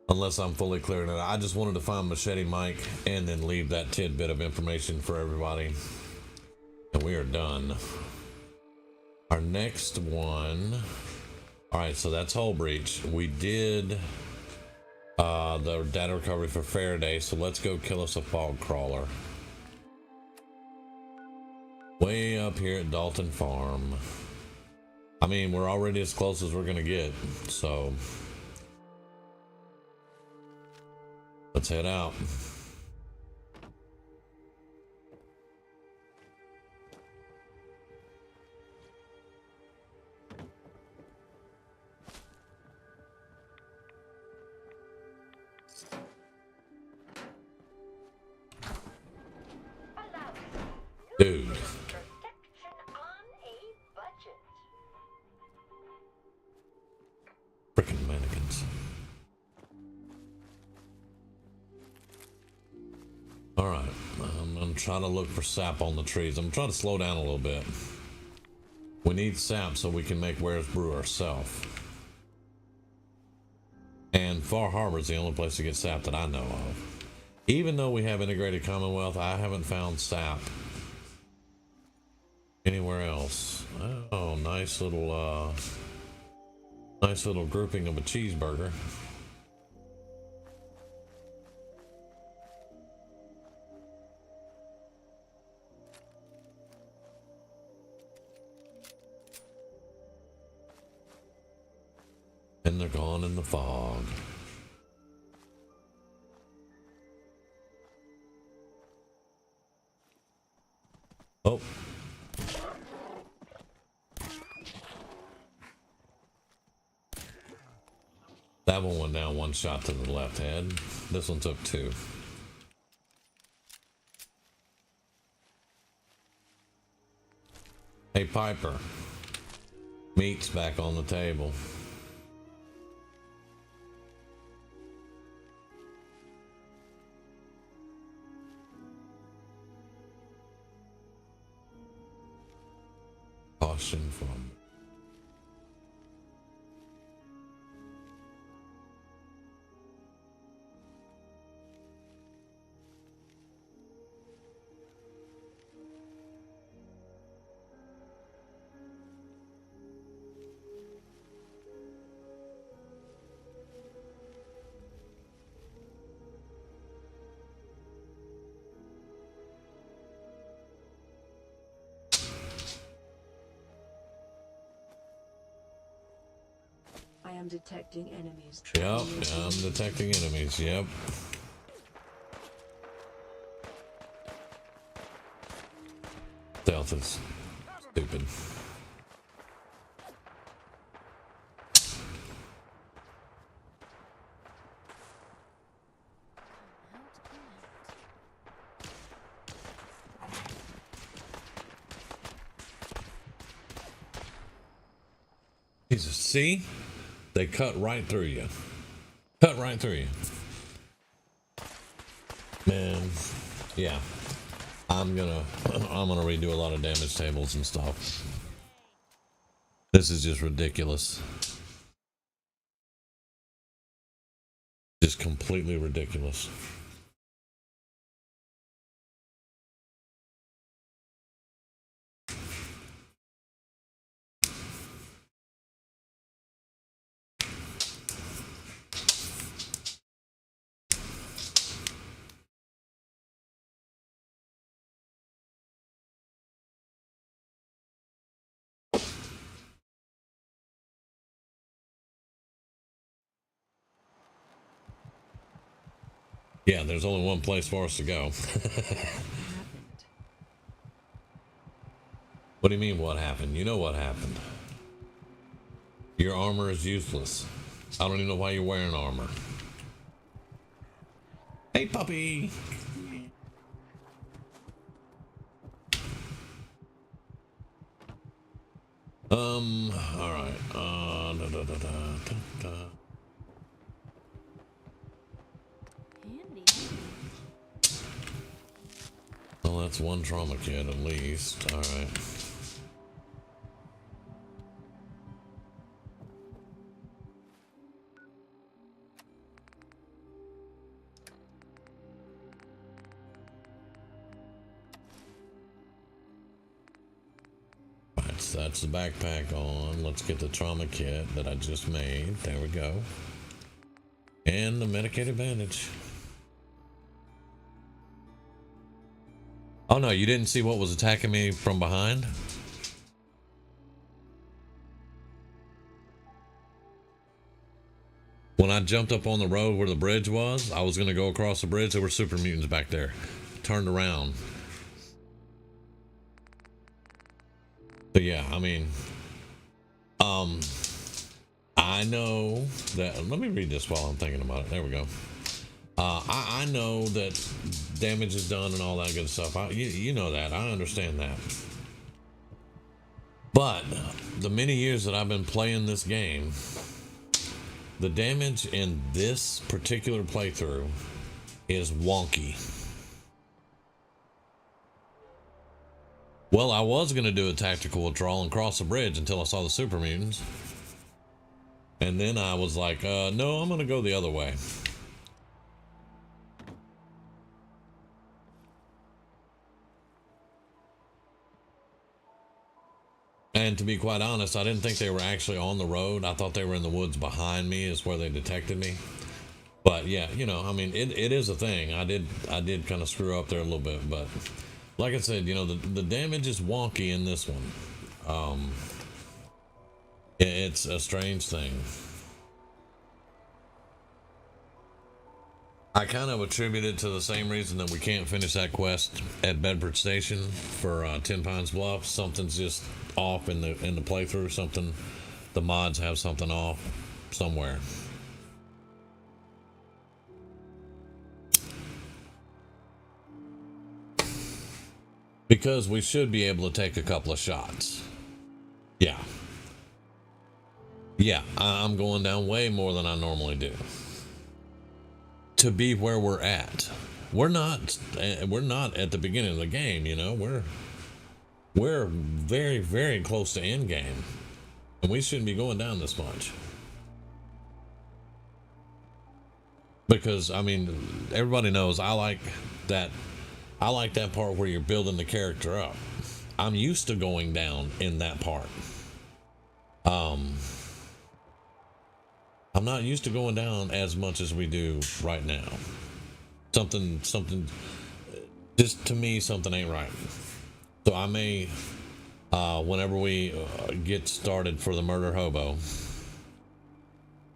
Unless I'm fully clearing it. I just wanted to find Machete Mike and then leave that tidbit of information for everybody. And we are done. Our next one. Alright, so that's Hull Breach. We did the data recovery for Faraday, so let's go kill us a fog crawler. Way up here at Dalton Farm. I mean, we're already as close as we're gonna get, so let's head out. Dude. Freaking mannequins. Alright, I'm trying to look for sap on the trees. I'm trying to slow down a little bit. We need sap so we can make Ware's Brew ourselves. And Far Harbor is the only place to get sap that I know of. Even though we have Integrated Commonwealth, I haven't found sap anywhere else. Oh, nice little grouping of a cheeseburger. And they're gone in the fog. Oh. That one went down one shot to the left head. This one took two. Hey, Piper. Meat's back on the table. Caution from. I am detecting enemies. Yep, I'm detecting enemies, yep. Stealth is stupid. Jesus, see? They cut right through you. Cut right through you. Man, yeah. I'm gonna redo a lot of damage tables and stuff. This is just ridiculous. Just completely ridiculous. Yeah, there's only one place for us to go. What do you mean, what happened? You know what happened. Your armor is useless. I don't even know why you're wearing armor. Hey, puppy! Alright. Well, that's one trauma kit at least. Alright. So that's the backpack on. Let's get the trauma kit that I just made. There we go. And the medicated bandage. Oh no, you didn't see what was attacking me from behind? When I jumped up on the road where the bridge was, I was going to go across the bridge. There were super mutants back there. Turned around. But yeah, I mean, I know that, let me read this while I'm thinking about it. There we go. I know that damage is done and all that good stuff. You know that. I understand that. But the many years that I've been playing this game, the damage in this particular playthrough is wonky. Well, I was going to do a tactical withdrawal and cross the bridge until I saw the super mutants. And then I was like, no, I'm going to go the other way. And to be quite honest, I didn't think they were actually on the road. I thought they were in the woods behind me is where they detected me. But yeah, you know, I mean, it is a thing. I did kind of screw up there a little bit, but like I said, you know, the damage is wonky in this one. It's a strange thing. I kind of attribute it to the same reason that we can't finish that quest at Bedford Station for 10 Pines Bluff. Something's just off in the playthrough. Something, the mods have something off somewhere. Because we should be able to take a couple of shots. Yeah. Yeah, I'm going down way more than I normally do. To be where we're at. We're not at the beginning of the game, you know. We're very, very close to end game. And we shouldn't be going down this much. Because, I mean, everybody knows I like that part where you're building the character up. I'm used to going down in that part. I'm not used to going down as much as we do right now. Something, just to me, something ain't right. So I may, whenever we get started for the Murder Hobo,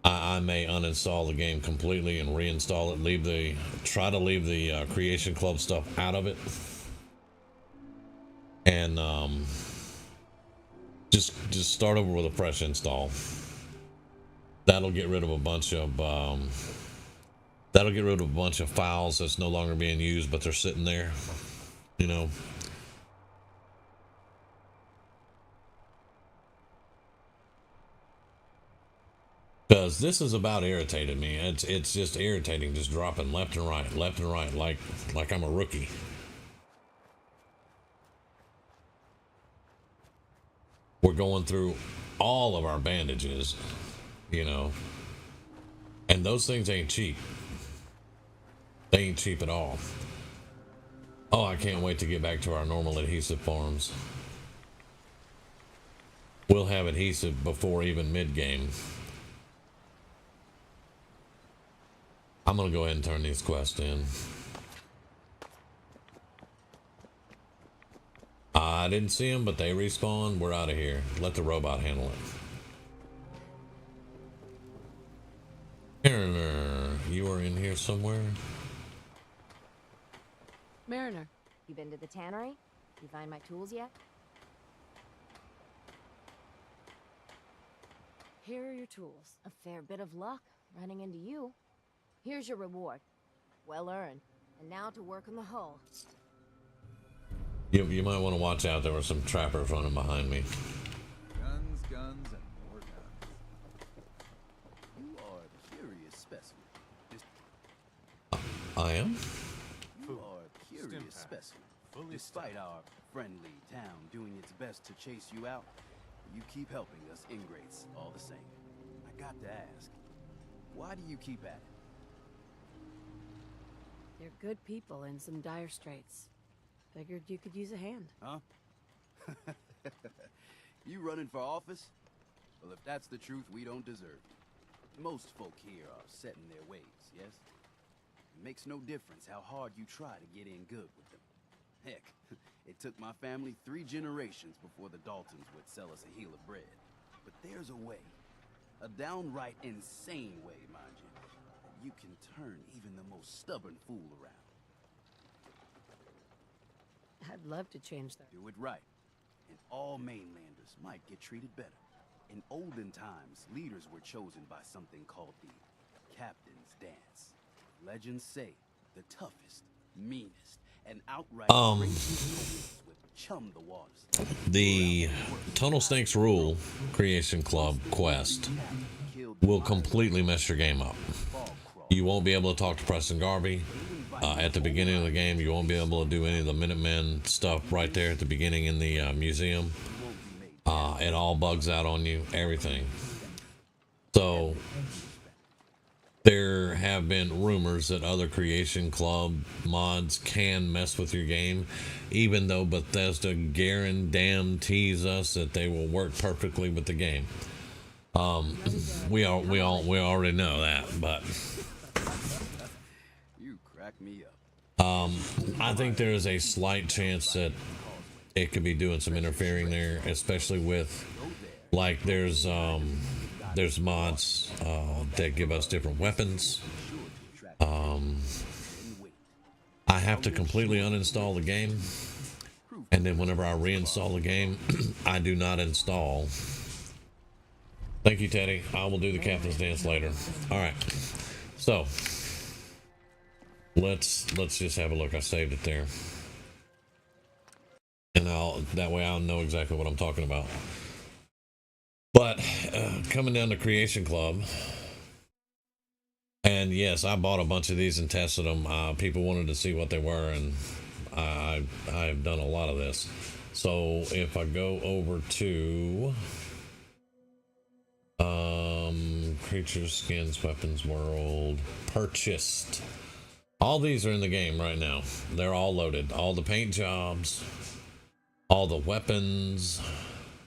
I may uninstall the game completely and reinstall it. Try to leave the Creation Club stuff out of it, and just start over with a fresh install. That'll get rid of a bunch of files that's no longer being used, but they're sitting there, you know. Because this is about irritating me. It's just irritating, just dropping left and right, like I'm a rookie. We're going through all of our bandages, you know, and those things ain't cheap. They ain't cheap at all. Oh, I can't wait to get back to our normal adhesive farms. We'll have adhesive before even mid-game. I'm gonna go ahead and turn these quests in. I didn't see them, but they respawn. We're out of here. Let the robot handle it. Mariner, you are in here somewhere? Mariner. You been to the tannery? You find my tools yet? Here are your tools. A fair bit of luck running into you. Here's your reward. Well earned. And now to work on the hull. You might want to watch out. There were some trappers running behind me. Guns, guns, and more guns. You are a curious specimen. I am? You are a curious specimen. Despite our friendly town doing its best to chase you out, you keep helping us ingrates all the same. I got to ask, why do you keep at it? They're good people in some dire straits. Figured you could use a hand. Huh? You running for office? Well, if that's the truth, we don't deserve it. Most folk here are set in their ways, yes? It makes no difference how hard you try to get in good with them. Heck, it took my family 3 generations before the Daltons would sell us a heel of bread. But there's a way. A downright insane way, mind you. You can turn even the most stubborn fool around. I'd love to change that. Do it right, and all mainlanders might get treated better. In olden times, leaders were chosen by something called the Captain's Dance. Legends say the toughest, meanest, and outright would chum the waters. The Tunnel Snakes Rule Creation Club quest will completely mess your game up. You won't be able to talk to Preston Garvey. at the beginning of the game. You won't be able to do any of the Minutemen stuff right there at the beginning in the museum. It all bugs out on you, everything. So there have been rumors that other Creation Club mods can mess with your game, even though Bethesda guarantees us that they will work perfectly with the game. We already know that, but You crack me up. I think there is a slight chance that it could be doing some interfering there, especially with, like, there's mods that give us different weapons. I have to completely uninstall the game, and then whenever I reinstall the game, I do not install. Thank you, Teddy. I will do the captain's dance later. All right, so let's just have a look. I saved it there, and that way I'll know exactly what I'm talking about. But coming down to Creation Club, and yes, I bought a bunch of these and tested them. People wanted to see what they were, and I've done a lot of this. So if I go over to creatures, skins, weapons, world, purchased. All these are in the game right now. They're all loaded. All the paint jobs, all the weapons,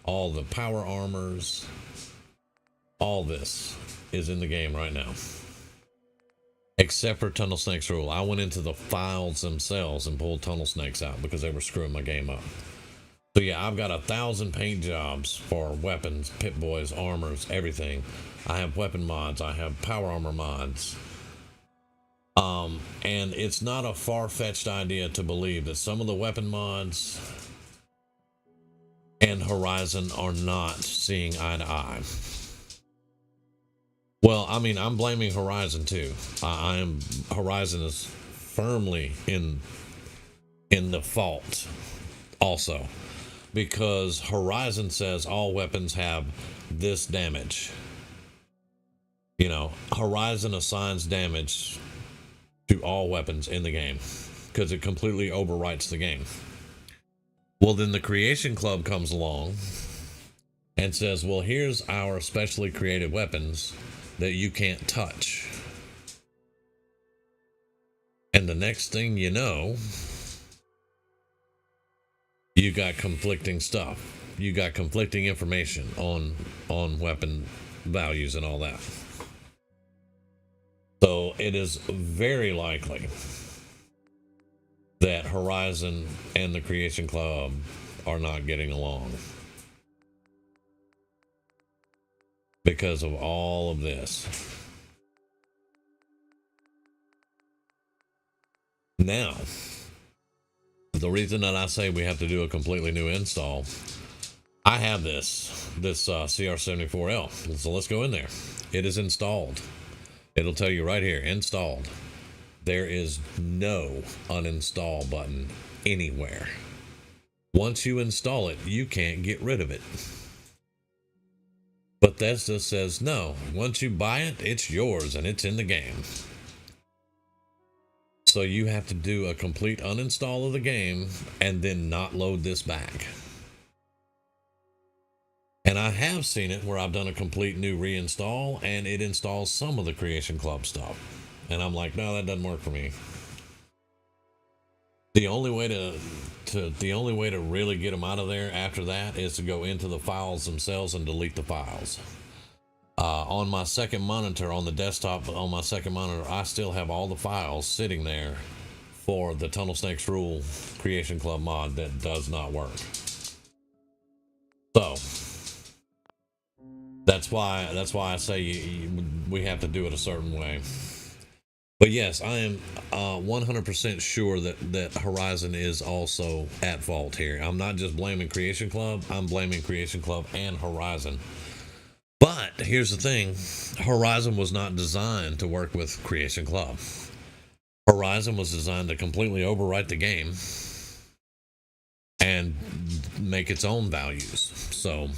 all the power armors, all this is in the game right now. Except for Tunnel Snake's Rule. I went into the files themselves and pulled Tunnel Snakes out because they were screwing my game up. So yeah, I've got 1,000 paint jobs for weapons, Pip-Boys, armors, everything. I have weapon mods. I have power armor mods. And it's not a far-fetched idea to believe that some of the weapon mods and Horizon are not seeing eye to eye. Well, I mean, I'm blaming Horizon too. Horizon is firmly in the fault also, because Horizon says all weapons have this damage. You know, Horizon assigns damage to all weapons in the game because it completely overwrites the game. Well, then the Creation Club comes along and says, well, here's our specially created weapons that you can't touch. And the next thing you know, you got conflicting stuff. You got conflicting information on weapon values and all that. So it is very likely that Horizon and the Creation Club are not getting along because of all of this. Now, the reason that I say we have to do a completely new install, I have this CR74L. So let's go in there. It is installed. It'll tell you right here, installed. There is no uninstall button anywhere. Once you install it, you can't get rid of it. Bethesda says no. Once you buy it, it's yours and it's in the game. So you have to do a complete uninstall of the game and then not load this back. And I have seen it where I've done a complete new reinstall and it installs some of the Creation Club stuff. And I'm like, no, that doesn't work for me. The only way to really get them out of there after that is to go into the files themselves and delete the files. On my second monitor, on the desktop, on my second monitor, I still have all the files sitting there for the Tunnel Snakes Rule Creation Club mod that does not work. So that's why I say we have to do it a certain way. But yes, I am 100% sure that Horizon is also at fault here. I'm not just blaming Creation Club. I'm blaming Creation Club and Horizon. But here's the thing. Horizon was not designed to work with Creation Club. Horizon was designed to completely overwrite the game and make its own values. So,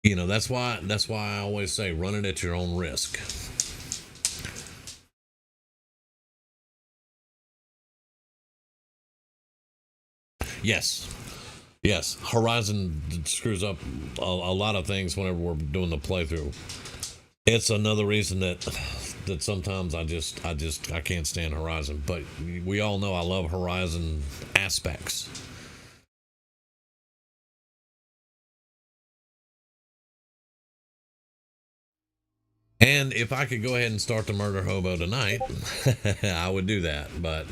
you know, that's why I always say run it at your own risk. Yes. Yes. Horizon screws up a lot of things whenever we're doing the playthrough. It's another reason that sometimes I can't stand Horizon, but we all know I love Horizon aspects. And if I could go ahead and start the Murder Hobo tonight, I would do that. But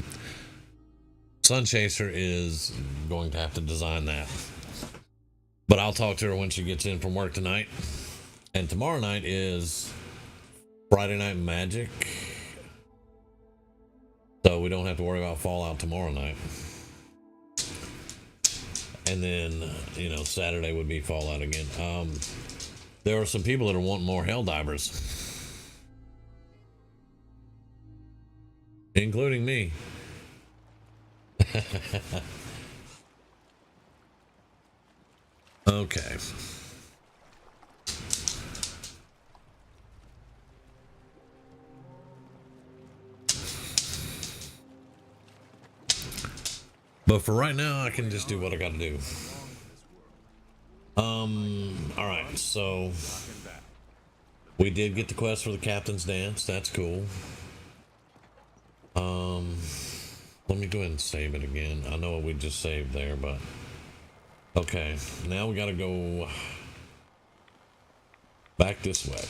Sunchaser is going to have to design that. But I'll talk to her when she gets in from work tonight. And tomorrow night is Friday Night Magic. So we don't have to worry about Fallout tomorrow night. And then, you know, Saturday would be Fallout again. There are some people that are wanting more Helldivers. Including me. Okay. But for right now, I can just do what I gotta do. Alright, so we did get the quest for the Captain's Dance. That's cool. Let me go ahead and save it again. I know we just saved there, but okay, now we gotta go back this way.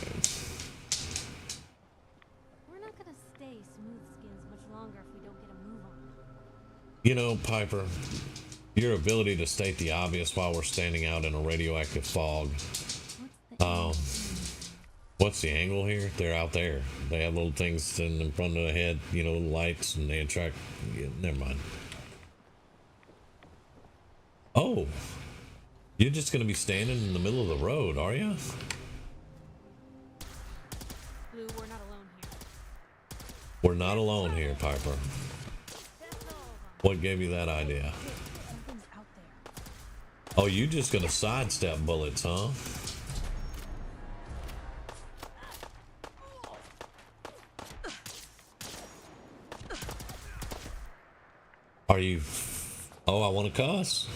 We're not gonna stay smooth skins much longer if we don't get a move on. You know, Piper, your ability to state the obvious while we're standing out in a radioactive fog. What's the angle here? They're out there. They have little things in front of the head, you know, lights, and they attract. Yeah, never mind. Oh, you're just gonna be standing in the middle of the road, are you? Blue, we're not alone here. We're not alone here, Piper. What gave you that idea? Something's out there. Oh, you just gonna sidestep bullets, huh? Are you... Oh, I want to cuss.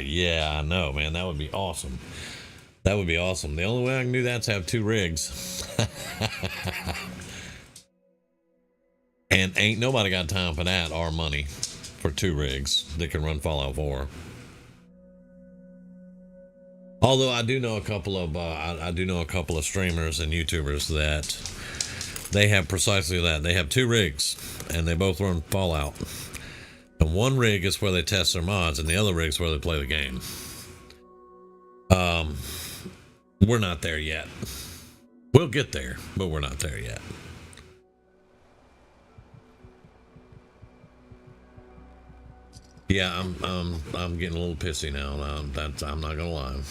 Yeah, I know, man. That would be awesome. That would be awesome. The only way I can do that is have 2 rigs. And ain't nobody got time for that or money for 2 rigs that can run Fallout 4. Although I do know a couple of I do know a couple of streamers and YouTubers that they have precisely that. They have 2 rigs and they both run Fallout. And one rig is where they test their mods and the other rig is where they play the game. We're not there yet. We'll get there, but we're not there yet. Yeah, I'm getting a little pissy now. I'm not gonna lie.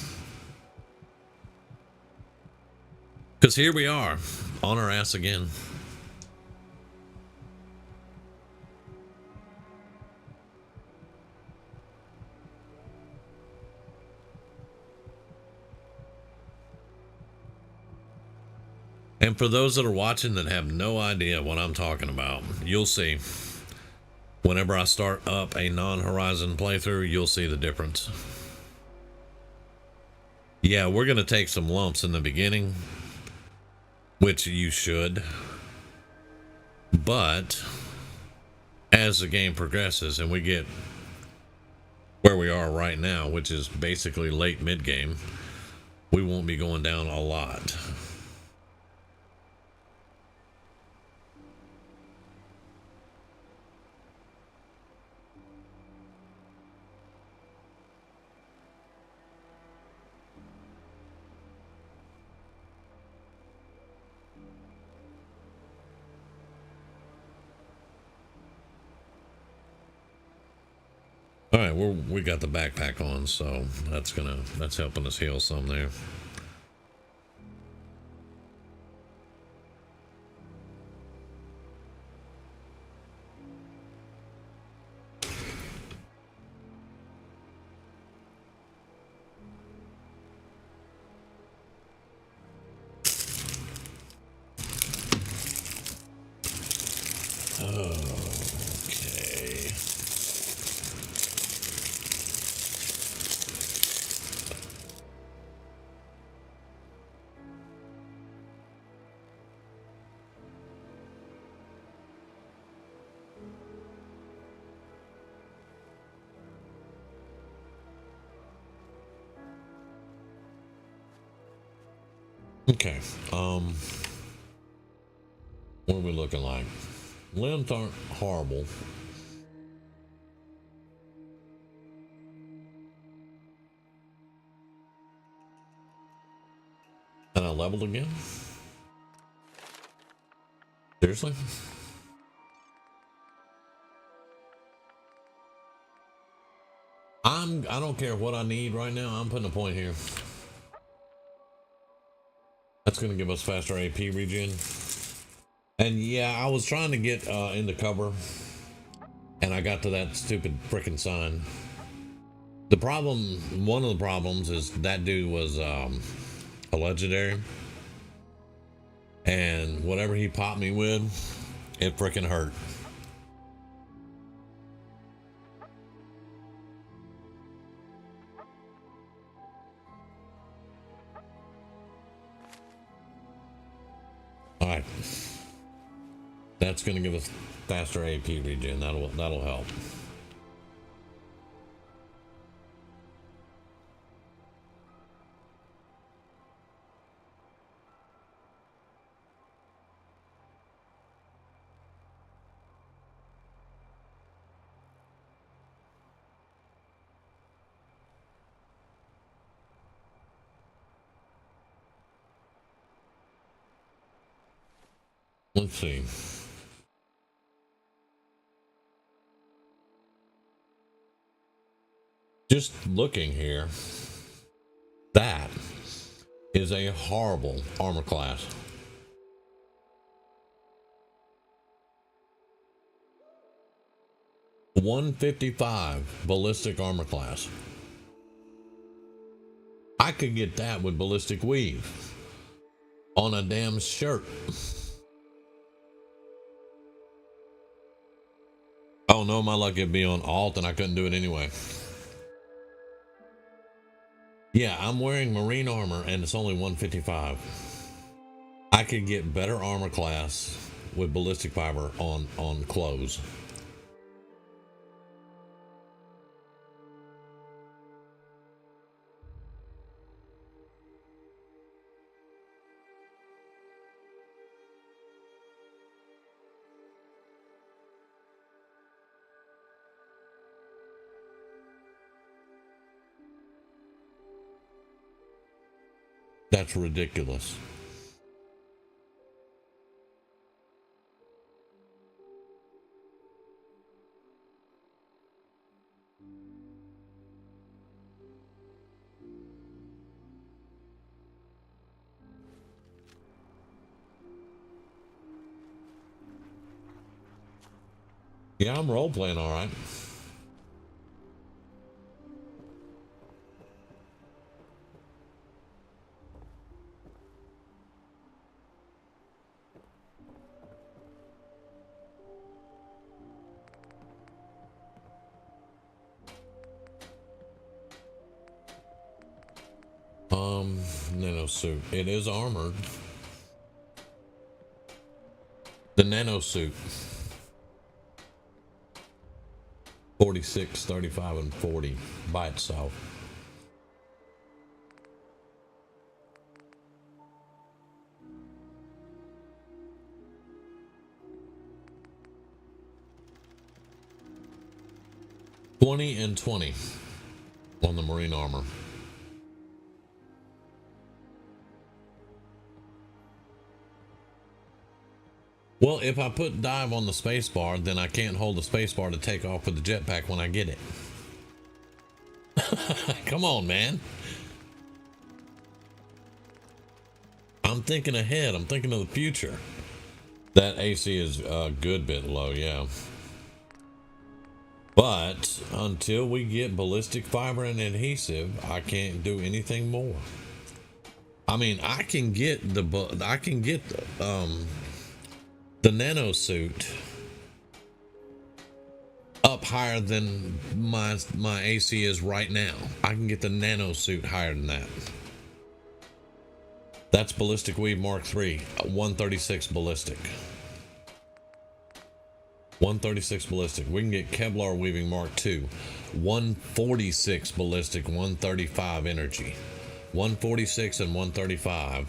Because here we are, on our ass again. And for those that are watching that have no idea what I'm talking about, you'll see. Whenever I start up a non-Horizon playthrough, you'll see the difference. Yeah, we're going to take some lumps in the beginning, which you should. But as the game progresses and we get where we are right now, which is basically late mid-game, we won't be going down a lot. All right, we got the backpack on, so that's helping us heal some there. Okay. What are we looking like? Limbs aren't horrible. And I leveled again? Seriously? I don't care what I need right now. I'm putting a point here. That's going to give us faster AP regen. And yeah, I was trying to get into cover, and I got to that stupid freaking sign. The problem, one of the problems is that dude was a legendary, and whatever he popped me with, it freaking hurt. All right, that's going to give us faster AP regen. That'll help. Let's see. Just looking here, that is a horrible armor class. $155 ballistic armor class. I could get that with ballistic weave on a damn shirt. Oh no, my luck, it'd be on alt and I couldn't do it anyway. Yeah, I'm wearing marine armor and it's only 155. I could get better armor class with ballistic fiber on clothes. That's ridiculous. Yeah, I'm role playing all right. Nano suit. It is armored. The nano suit. 46, 35, and 40 by itself. $20 and $20 on the marine armor. Well, if I put dive on the spacebar, then I can't hold the spacebar to take off with the jetpack when I get it. Come on, man. I'm thinking ahead. I'm thinking of the future. That AC is a good bit low, yeah. But until we get ballistic fiber and adhesive, I can't do anything more. I mean, I can get the nano suit up higher than my AC is right now. I can get the nano suit higher than that. That's ballistic weave Mark III, 136 ballistic. 136 ballistic. We can get Kevlar weaving Mark II, 146 ballistic, 135 energy. 146 and 135.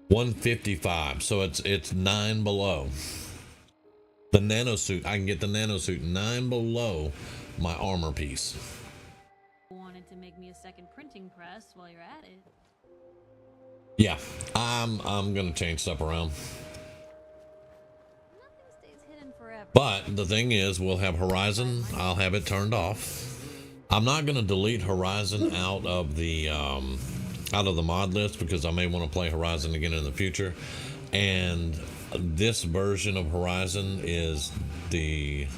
155. So it's 9 below. The nanosuit, I can get the nanosuit 9 below my armor piece. Wanted to make me a second printing press while you're at it. Yeah, I'm gonna change stuff around. Nothing stays hidden forever. But the thing is, we'll have Horizon. I'll have it turned off. I'm not gonna delete Horizon out of the mod list because I may want to play Horizon again in the future. And this version of Horizon is the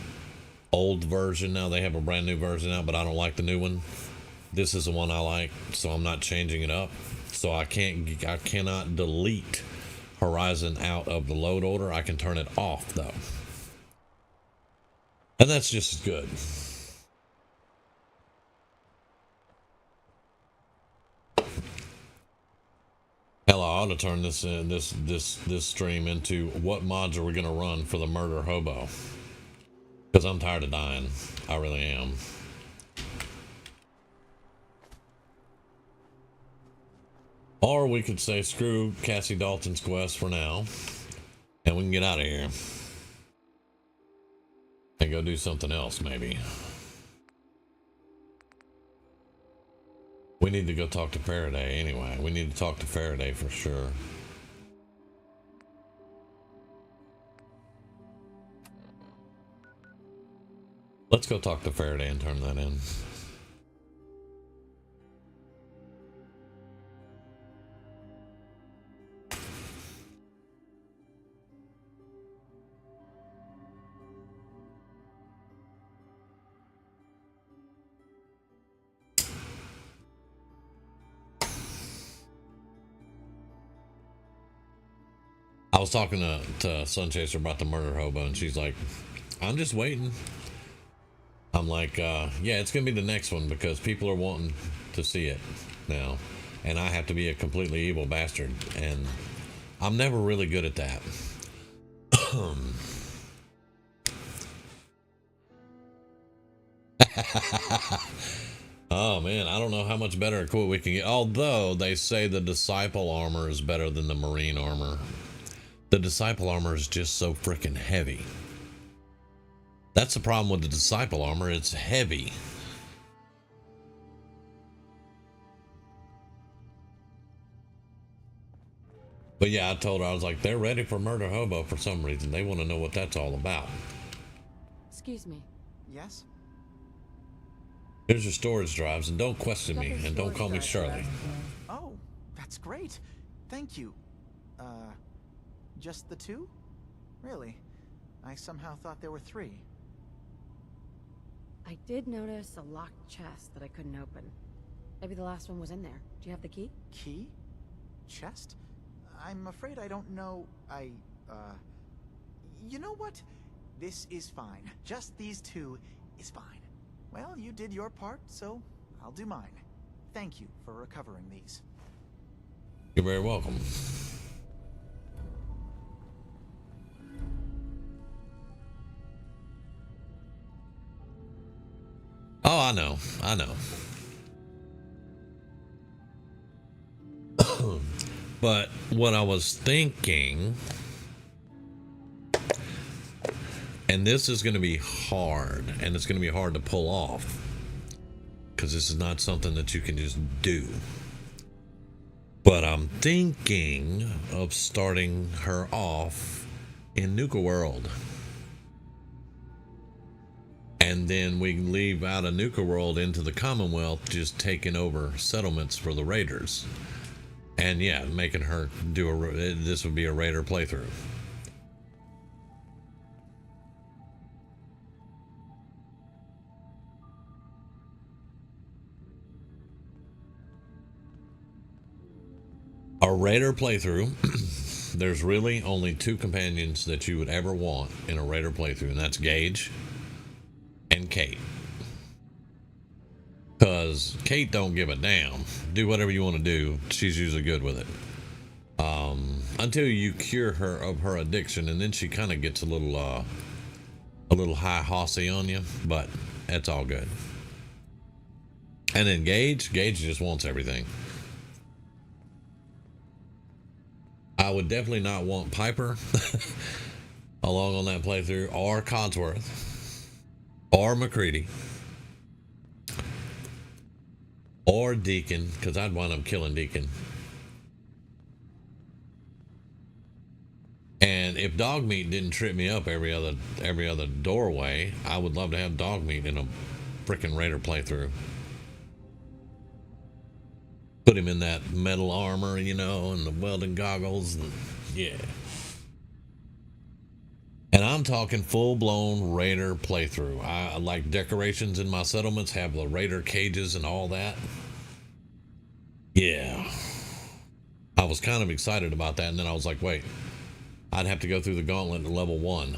old version now. They have a brand new version out, but I don't like the new one. This is the one I like, so I'm not changing it up. So I cannot delete Horizon out of the load order. I can turn it off though. And that's just as good. Hell, I ought to turn this stream into what mods are we gonna run for the murder hobo? Because I'm tired of dying. I really am. Or we could say screw Cassie Dalton's quest for now, and we can get out of here and go do something else maybe. We need to go talk to Faraday anyway. We need to talk to Faraday for sure. Let's go talk to Faraday and turn that in. I was talking to Sunchaser about the murder hobo, and she's like, I'm just waiting. I'm like, yeah, it's gonna be the next one because people are wanting to see it now, and I have to be a completely evil bastard, and I'm never really good at that. Oh man, I don't know how much better a quote we can get, although they say the disciple armor is better than the marine armor. The disciple armor is just so freaking heavy. That's the problem with the disciple armor, it's heavy. But yeah, I told her, I was like, they're ready for murder hobo for some reason. They want to know what that's all about. Excuse me. Yes? Here's your storage drives, and don't question me, and don't call me Shirley. Oh, that's great. Thank you. Just the two? Really? I somehow thought there were 3. I did notice a locked chest that I couldn't open. Maybe the last one was in there. Do you have the key? Key? Chest? I'm afraid I don't know. You know what? This is fine. Just these 2 is fine. Well, you did your part, so I'll do mine. Thank you for recovering these. You're very welcome. Oh, I know. But what I was thinking, and this is going to be hard, and it's going to be hard to pull off, because this is not something that you can just do. But I'm thinking of starting her off in Nuka World. And then we leave out of Nuka World into the Commonwealth, just taking over settlements for the raiders. And yeah, making her do this would be a raider playthrough. A raider playthrough, there's really only 2 companions that you would ever want in a raider playthrough, and that's Gage and Kate. Because Kate don't give a damn. Do whatever you want to do. She's usually good with it. Until you cure her of her addiction, and then she kind of gets a little high hossy on you, but that's all good. And then Gage just wants everything. I would definitely not want Piper along on that playthrough, or Codsworth, or McCready, or Deacon, because I'd wind up killing Deacon. And if Dogmeat didn't trip me up every other doorway, I would love to have Dogmeat in a freaking Raider playthrough. Put him in that metal armor, you know, and the welding goggles, and yeah. And I'm talking full-blown Raider playthrough. I like decorations in my settlements, have the Raider cages and all that. Yeah. I was kind of excited about that, and then I was like, wait, I'd have to go through the gauntlet to level 1.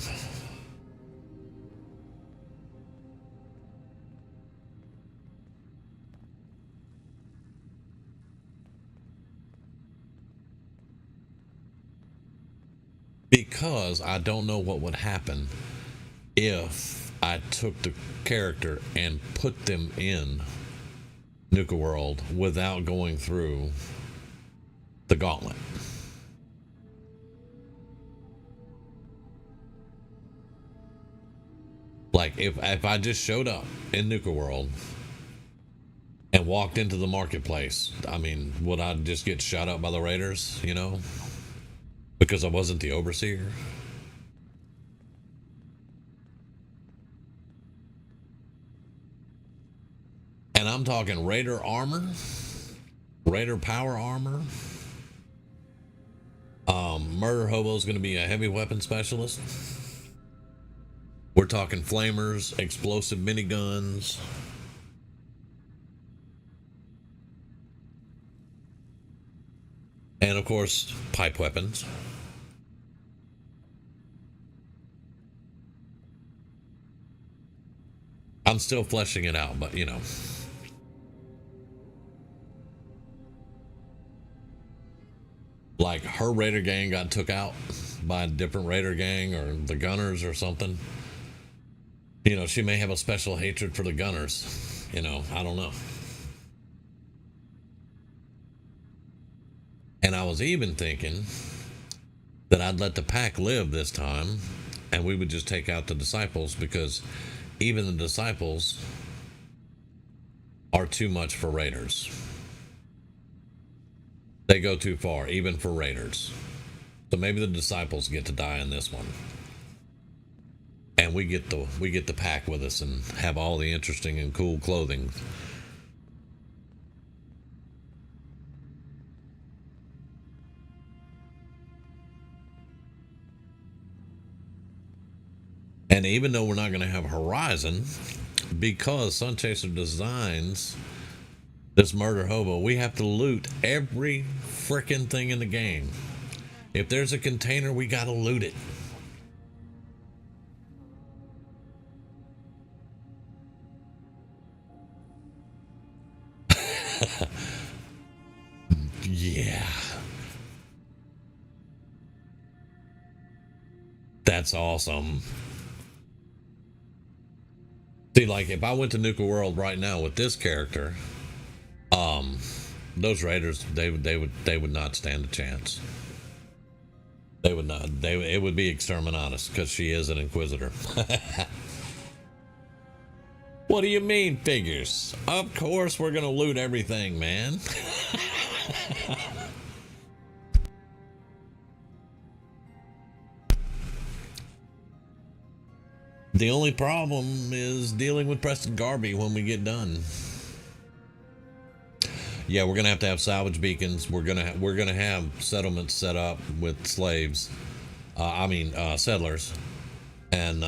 Because I don't know what would happen if I took the character and put them in Nuka World without going through the gauntlet. Like if I just showed up in Nuka World and walked into the marketplace, I mean, would I just get shot up by the Raiders, you know? Because I wasn't the overseer? And I'm talking Raider armor, Raider power armor. Murder Hobo's going to be a heavy weapon specialist. We're talking flamers, explosive miniguns. And of course, pipe weapons. I'm still fleshing it out, but you know. Like her Raider gang got took out by a different Raider gang or the Gunners or something. You know, she may have a special hatred for the Gunners. You know, I don't know. And I was even thinking that I'd let the pack live this time and we would just take out the disciples, because even the disciples are too much for Raiders. They go too far, even for Raiders. So maybe the disciples get to die in this one. And we get the pack with us and have all the interesting and cool clothing. And even though we're not going to have Horizon, because Sunchaser designs this Murder Hobo, we have to loot every frickin' thing in the game. If there's a container, we got to loot it. Yeah. That's awesome. See, like, if I went to Nuka World right now with this character, those Raiders, they would not stand a chance. They would not. It would be Exterminatus, because she is an Inquisitor. What do you mean, figures? Of course we're gonna loot everything, man. The only problem is dealing with Preston Garvey when we get done. Yeah, we're gonna have to have salvage beacons. We're gonna have settlements set up with slaves. Settlers, and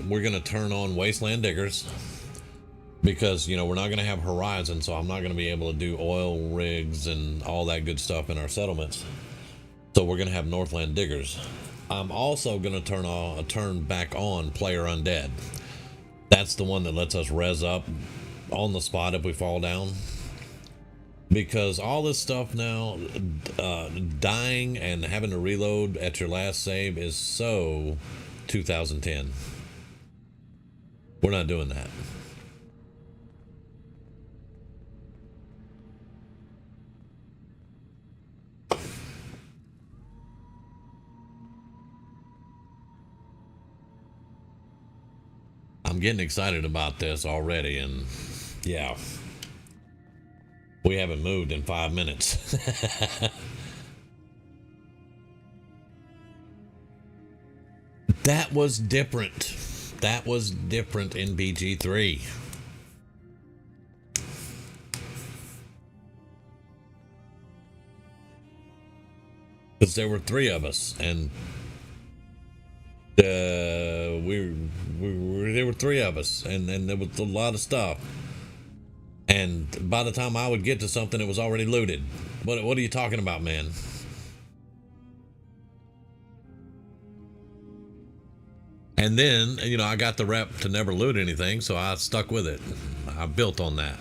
we're gonna turn on wasteland diggers, because you know we're not gonna have Horizon, so I'm not gonna be able to do oil rigs and all that good stuff in our settlements. So we're gonna have Northland diggers. I'm also gonna turn back on Player Undead. That's the one that lets us res up on the spot if we fall down. Because all this stuff now, dying and having to reload at your last save is so 2010. We're not doing that. getting excited about this already, and yeah. We haven't moved in 5 minutes. That was different. That was different in BG3. Because there were 3 of us, and there were 3 of us, and there was a lot of stuff. And by the time I would get to something, it was already looted. What are you talking about, man? And then, you know, I got the rep to never loot anything, so I stuck with it. I built on that.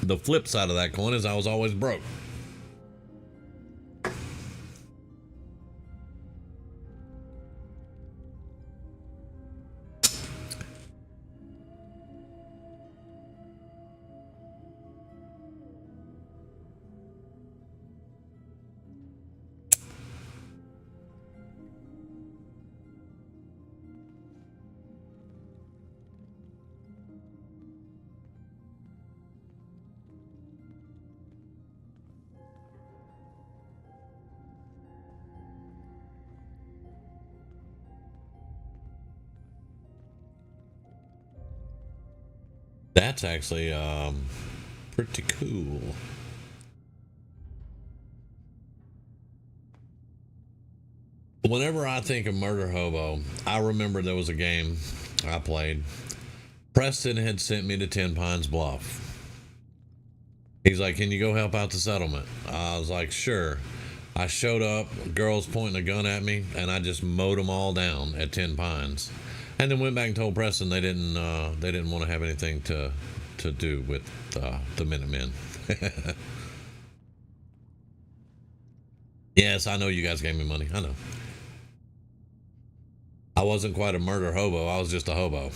The flip side of that coin is I was always broke. That's actually pretty cool. Whenever I think of Murder Hobo, I remember there was a game I played. Preston had sent me to Ten Pines Bluff. He's like, can you go help out the settlement? I was like, sure. I showed up, girls pointing a gun at me, and I just mowed them all down at Ten Pines. And then went back and told Preston they didn't want to have anything to do with the Minutemen. Yes, I know you guys gave me money. I know. I wasn't quite a murder hobo. I was just a hobo.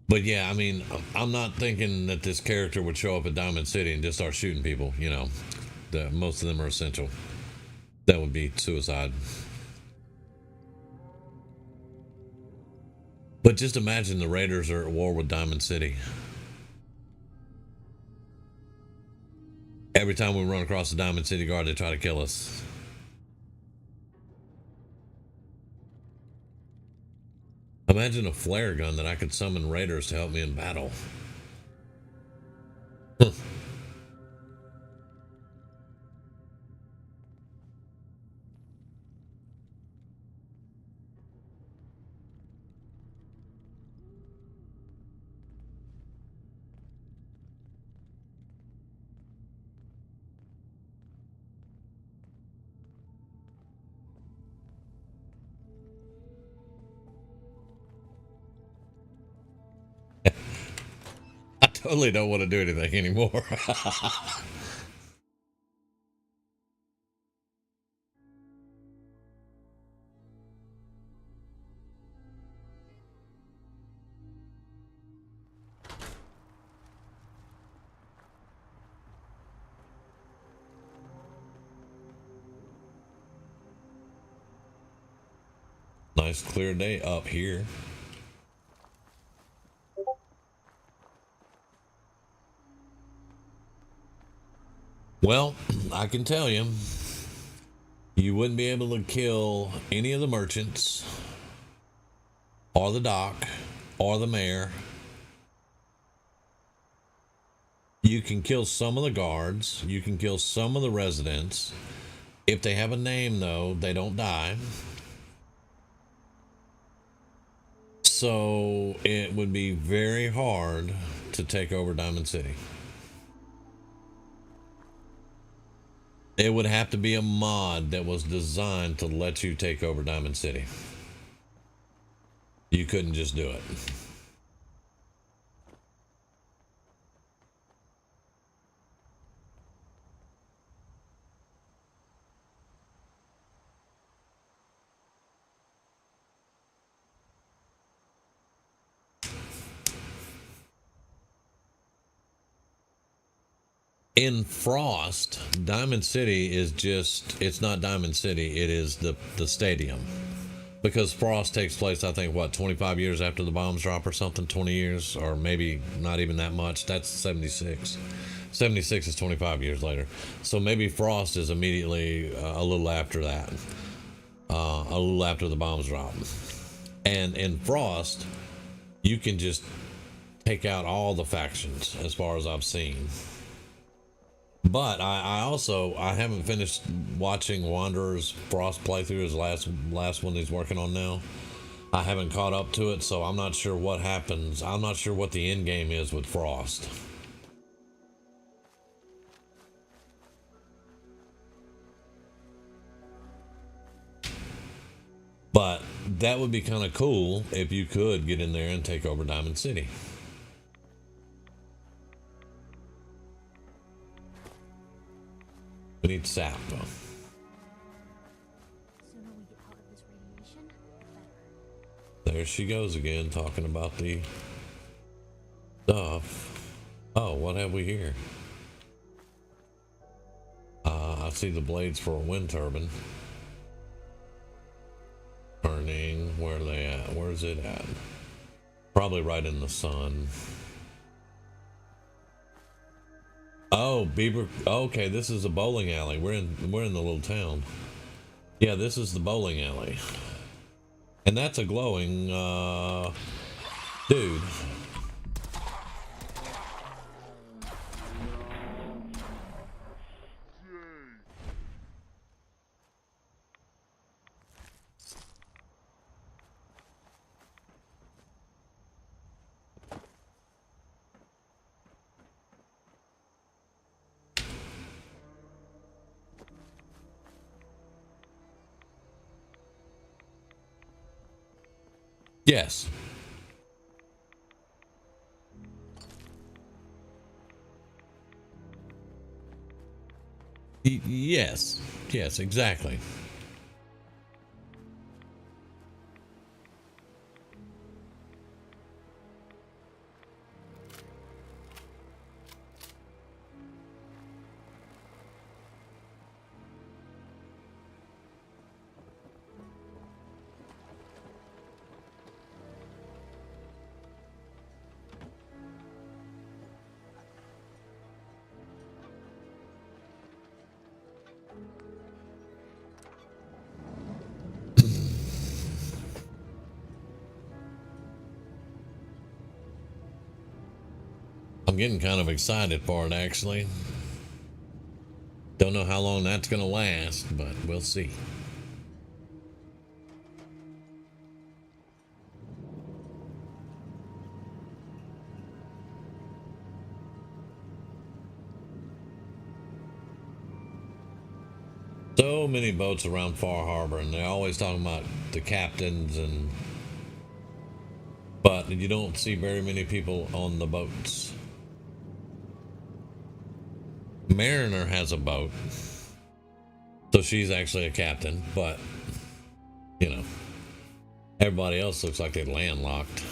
But yeah, I mean, I'm not thinking that this character would show up at Diamond City and just start shooting people, you know. Most of them are essential. That would be suicide. But just imagine the Raiders are at war with Diamond City. Every time we run across the Diamond City Guard, they try to kill us. Imagine a flare gun that I could summon raiders to help me in battle. Huh. I totally don't want to do anything anymore. Nice clear day up here. Well, I can tell you, you wouldn't be able to kill any of the merchants, or the doc, or the mayor. You can kill some of the guards. You can kill some of the residents. If they have a name, though, they don't die. So it would be very hard to take over Diamond City. It would have to be a mod that was designed to let you take over Diamond City. You couldn't just do it. In Frost, Diamond City is just, it's not Diamond City, it is the stadium. Because Frost takes place, I think, what, 25 years after the bombs drop or something? 20 years, or maybe not even that much. That's 76. 76 is 25 years later. So maybe Frost is immediately a little after that. A little after the bombs drop. And in Frost, you can just take out all the factions, as far as I've seen. But I haven't finished watching Wanderer's Frost playthrough, his last one he's working on now. I haven't caught up to it, so I'm not sure what happens. I'm not sure what the end game is with Frost. But that would be kind of cool if you could get in there and take over Diamond City. We need sap. Sooner we get out of this radiation, the better. There she goes again, talking about the stuff. Oh, what have we here? I see the blades for a wind turbine. Turning, where are they at? Where's it at? Probably right in the sun. Oh, Beaver. Okay, this is a bowling alley. We're in the little town. Yeah, this is the bowling alley. And that's a glowing dude. Yes. Yes. Yes, exactly. I'm getting kind of excited for it, actually. Don't know how long that's going to last, but we'll see. So many boats around Far Harbor, and they're always talking about the captains, but you don't see very many people on the boats. Mariner has a boat, so she's actually a captain, but you know, everybody else looks like they're landlocked.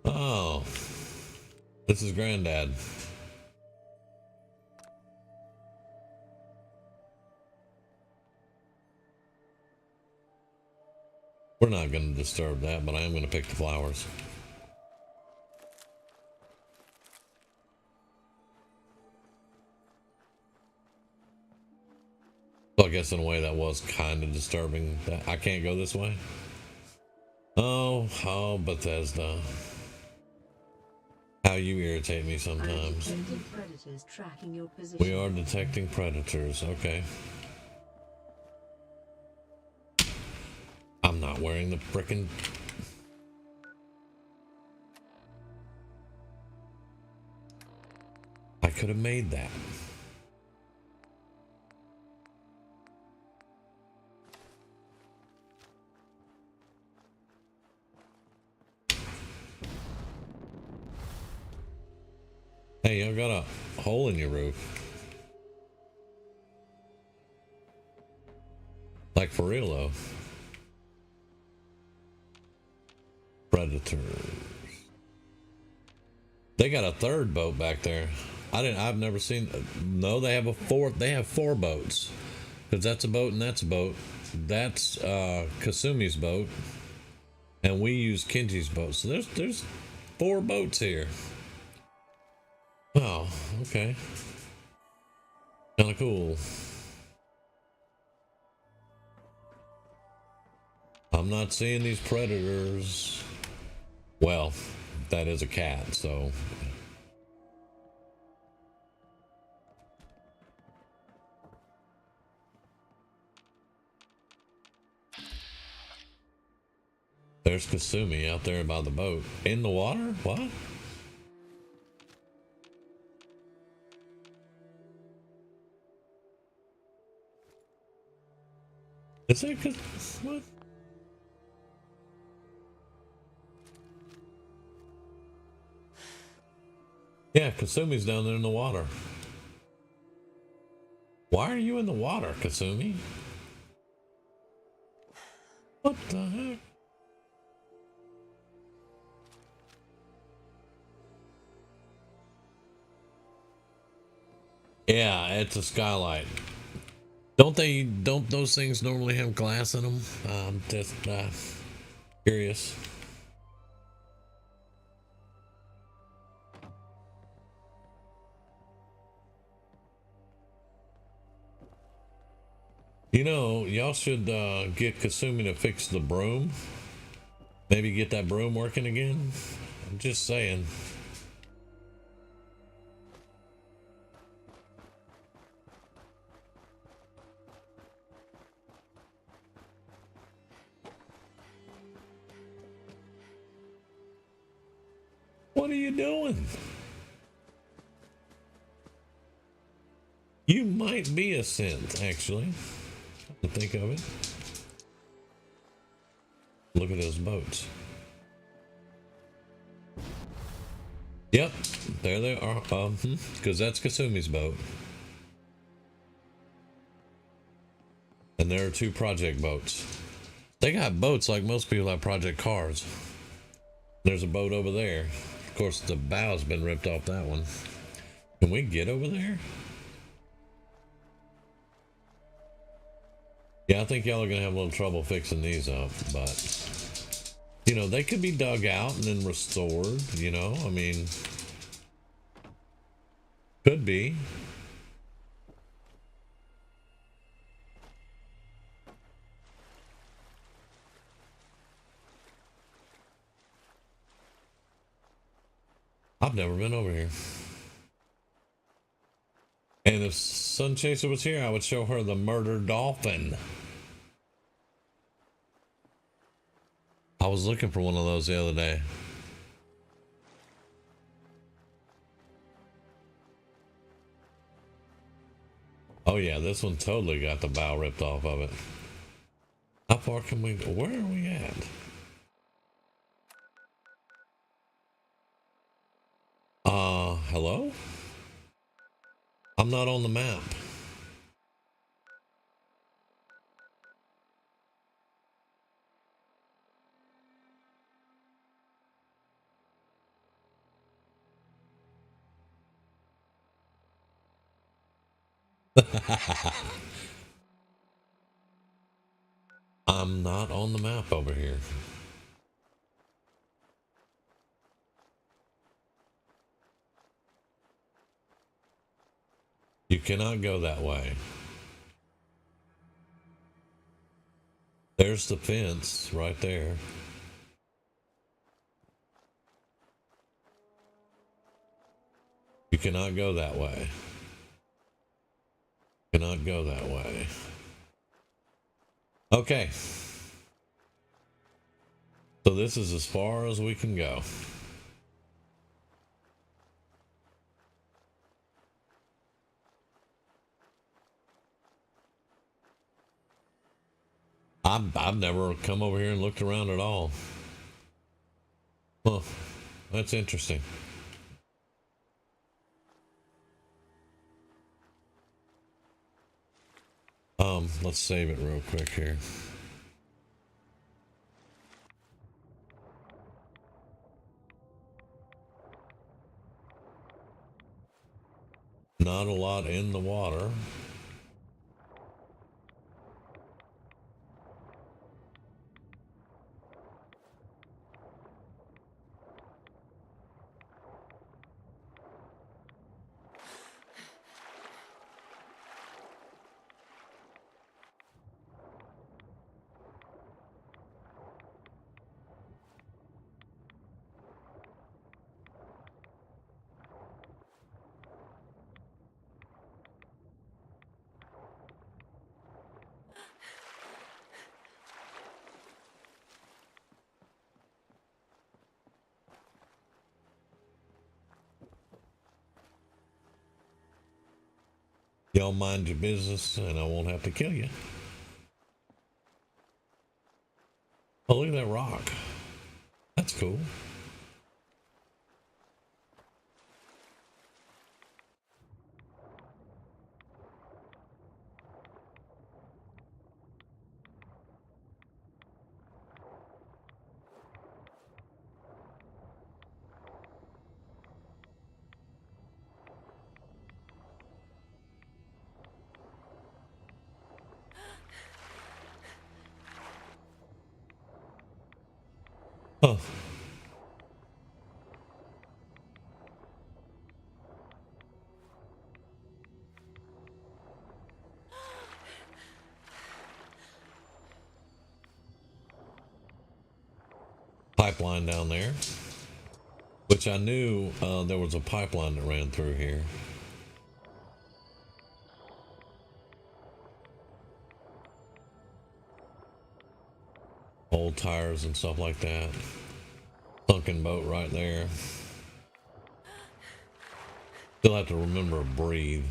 Oh, this is Granddad. We're not going to disturb that, but I am going to pick the flowers. So I guess in a way that was kind of disturbing. That I can't go this way. Oh, Bethesda. How you irritate me sometimes. Predators tracking your position. We are detecting predators. Okay. I'm not wearing the frickin'... I could have made that. Hey, y'all got a hole in your roof. Like for real though. Predators. They got a third boat back there. I've never seen. No, they have a fourth. They have 4 boats. Because that's a boat and that's a boat. That's Kasumi's boat. And we use Kenji's boat. So there's 4 boats here. Oh, okay. Kind of cool. I'm not seeing these predators. Well, that is a cat, so... There's Kasumi out there by the boat. In the water? What? Is that what? Yeah, Kasumi's down there in the water. Why are you in the water, Kasumi? What the heck? Yeah, it's a skylight. Don't those things normally have glass in them? I'm just curious. You know, y'all should get Kasumi to fix the broom. Maybe get that broom working again. I'm just saying. What are you doing? You might be a synth, actually. To think of it. Look at those boats. Yep, there they are. Because that's Kasumi's boat. And there are 2 project boats. They got boats like most people have project cars. There's a boat over there. Of course, the bow's been ripped off that one. Can we get over there? Yeah, I think y'all are gonna have a little trouble fixing these up, but you know, they could be dug out and then restored, you know, I mean, could be. I've never been over here. And if Sunchaser was here, I would show her the murdered dolphin. I was looking for one of those the other day. Oh yeah, this one totally got the bow ripped off of it. How far can we go? Where are we at? Hello? I'm not on the map. I'm not on the map over here. You cannot go that way. There's the fence right there. You cannot go that way. Cannot go that way. Okay. So this is as far as we can go. I've never come over here and looked around at all. Well, that's interesting. Let's save it real quick here. Not a lot in the water. Y'all mind your business and I won't have to kill you. Oh, look at that rock. That's cool. Oh. Pipeline down there, which I knew there was a pipeline that ran through here. Old tires and stuff like that. Sunken boat right there. Still have to remember to breathe.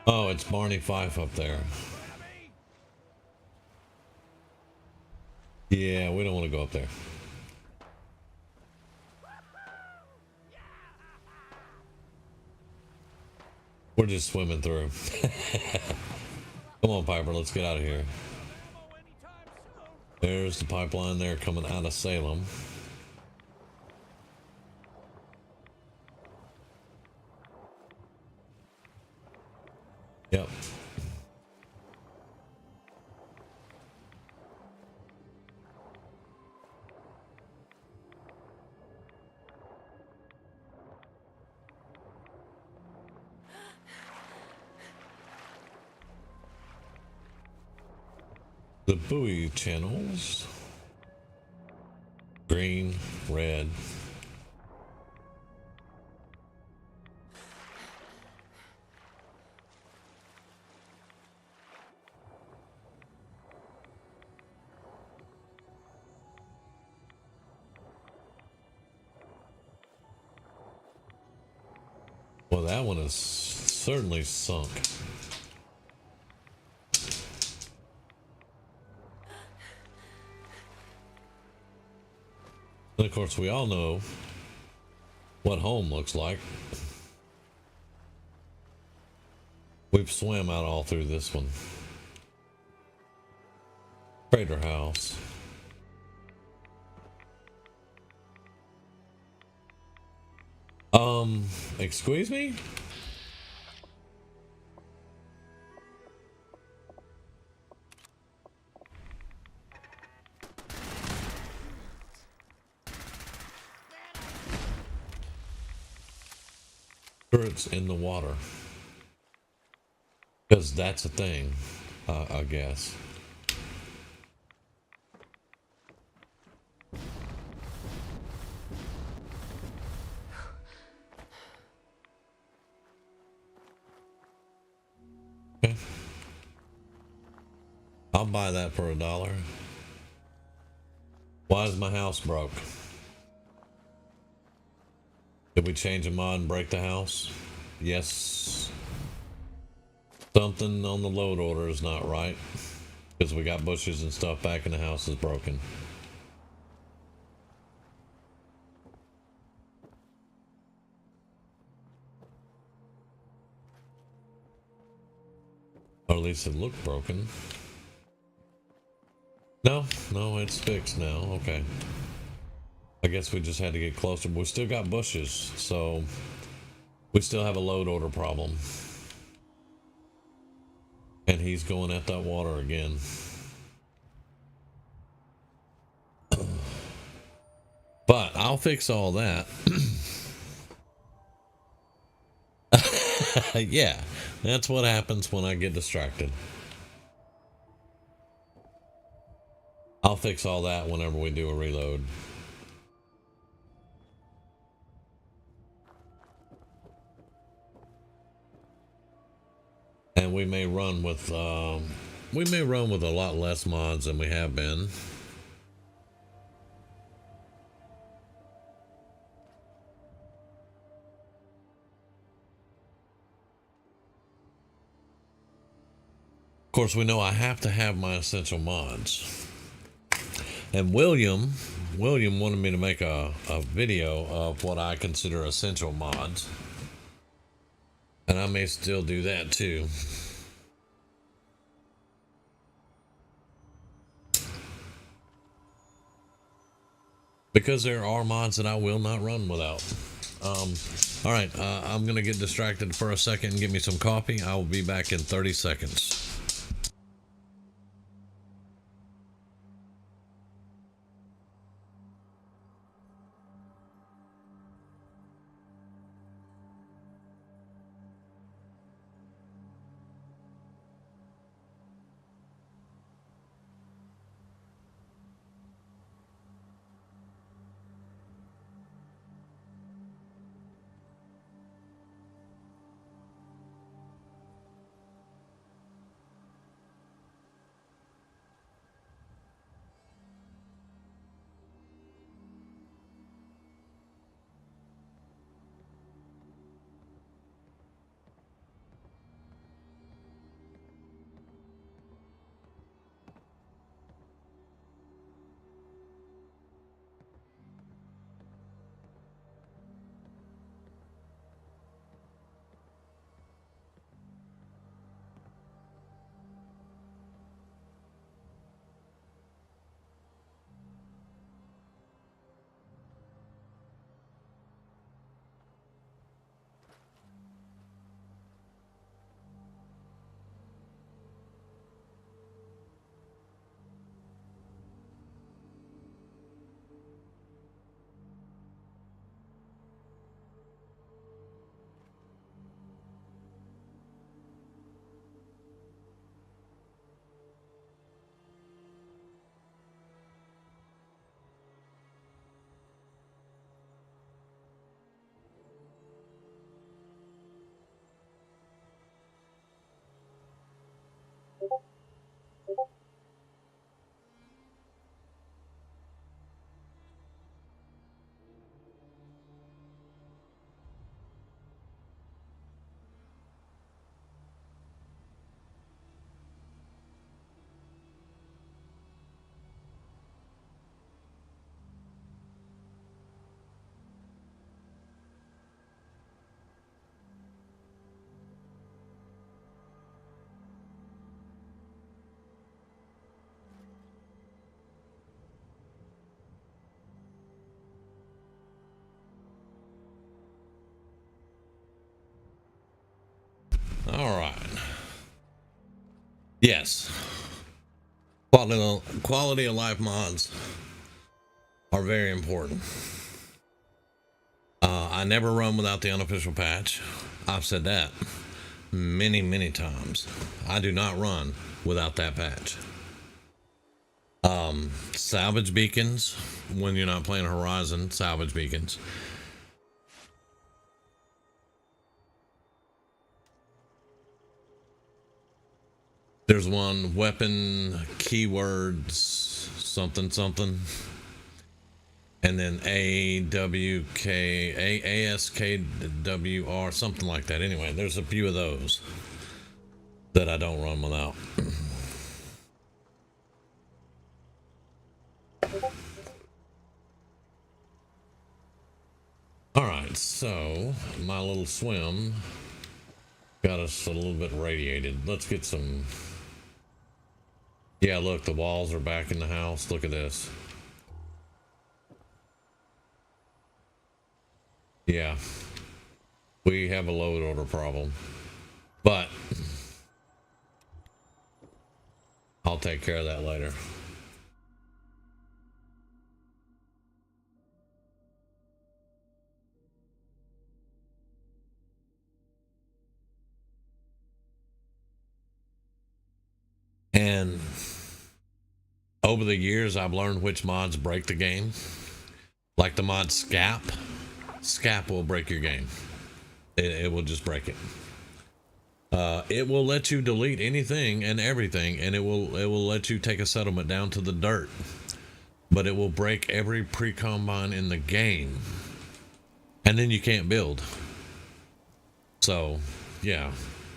Oh, it's Barney Fife up there. Yeah, we don't want to go up there. We're just swimming through. Come on, Piper, let's get out of here. There's the pipeline there coming out of Salem. Yep. The buoy channels. Green, red. Well, that one is certainly sunk. And of course, we all know what home looks like. We've swam out all through this one. Trader house. Excuse me? Sure, it's in the water. Because that's a thing, I guess. Okay. I'll buy that for $1. Why is my house broke? Did we change a mod and break the house? Yes. Something on the load order is not right. Because we got bushes and stuff back and the house is broken. Or at least it looked broken. No, it's fixed now. Okay. I guess we just had to get closer. But we still got bushes, so we still have a load order problem. And he's going at that water again. But I'll fix all that. Yeah, that's what happens when I get distracted. I'll fix all that whenever we do a reload. And we may run with a lot less mods than we have been. Of course, we know I have to have my essential mods. And William wanted me to make a video of what I consider essential mods. And I may still do that too. Because there are mods that I will not run without. Alright, I'm going to get distracted for a second and get me some coffee. I will be back in 30 seconds. All right. Yes. Quality of life mods are very important. I never run without the unofficial patch. I've said that many, many times. I do not run without that patch. Salvage beacons, when you're not playing Horizon, salvage beacons. There's one weapon, keywords, something, something. And then ASKWR, something like that. Anyway, there's a few of those that I don't run without. Alright, so my little swim got us a little bit radiated. Let's get some... Yeah, look, the walls are back in the house. Look at this. Yeah. We have a load order problem. But I'll take care of that later. And over the years, I've learned which mods break the game. Like the mod Scap. Scap will break your game. It will just break it. It will let you delete anything and everything, and it will let you take a settlement down to the dirt. But it will break every pre-combine in the game. And then you can't build. So, yeah.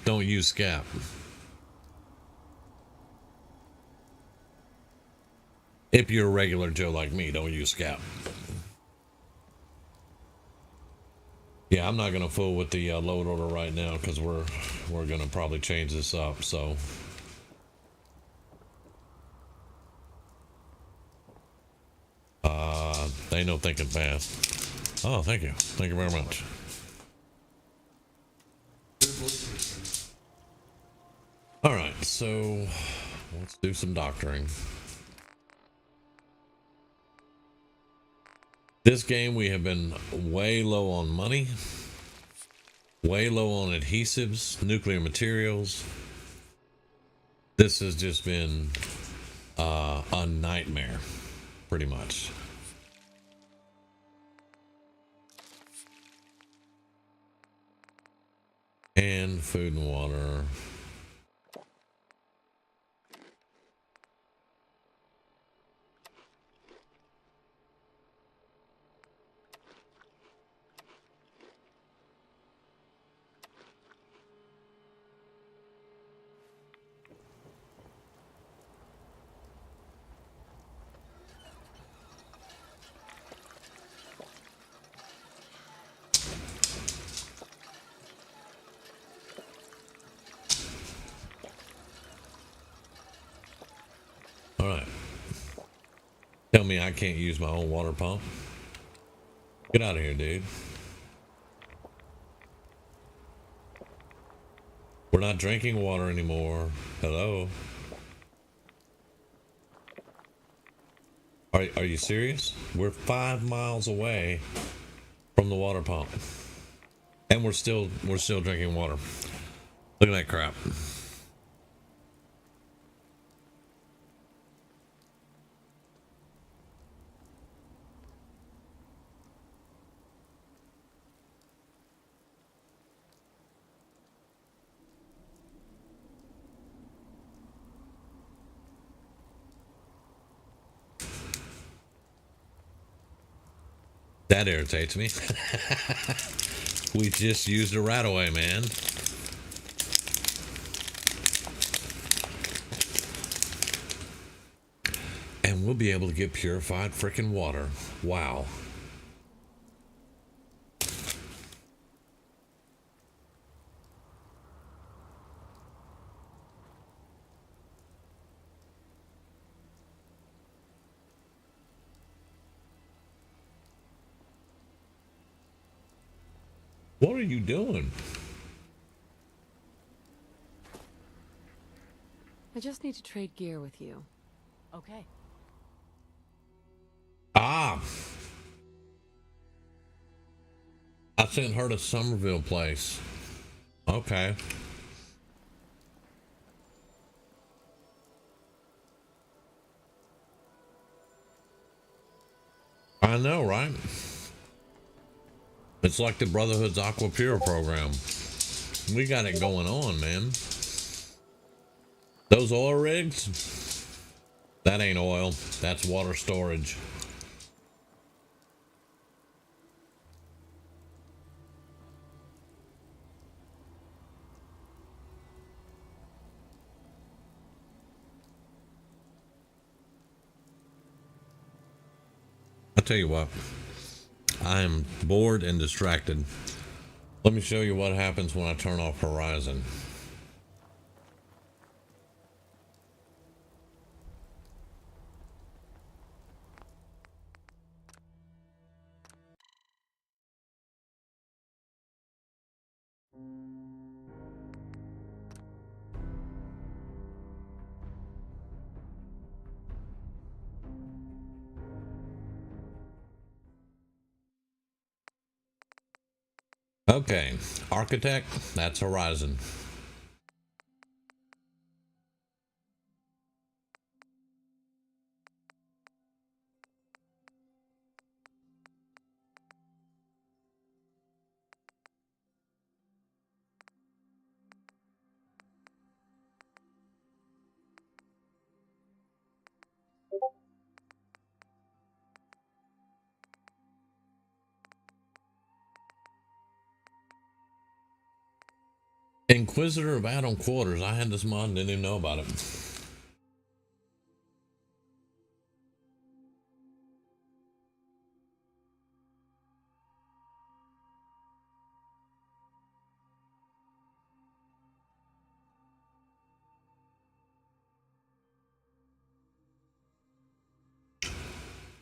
Don't use Scap. If you're a regular Joe like me, don't use Scap. Yeah, I'm not gonna fool with the load order right now because we're gonna probably change this up. So they know thinking fast. Oh, thank you very much. All right, so let's do some doctoring. This game, we have been way low on money, way low on adhesives, nuclear materials. This has just been a nightmare, pretty much. And food and water. All right. Tell me I can't use my own water pump. Get out of here, dude. We're not drinking water anymore. Hello? Are you serious? We're 5 miles away from the water pump. And we're still drinking water. Look at that crap. That irritates me. We just used a rat away, man. And we'll be able to get purified frickin' water. Wow. What are you doing? I just need to trade gear with you. Okay. I sent her to Somerville Place. Okay. I know, right? It's like the Brotherhood's Aqua Pure program. We got it going on, man. Those oil rigs? That ain't oil. That's water storage. I'll tell you what. I am bored and distracted. Let me show you what happens when I turn off Horizon. Okay, Architect, that's Horizon. Inquisitor of Adam Quarters. I had this mod and didn't even know about it.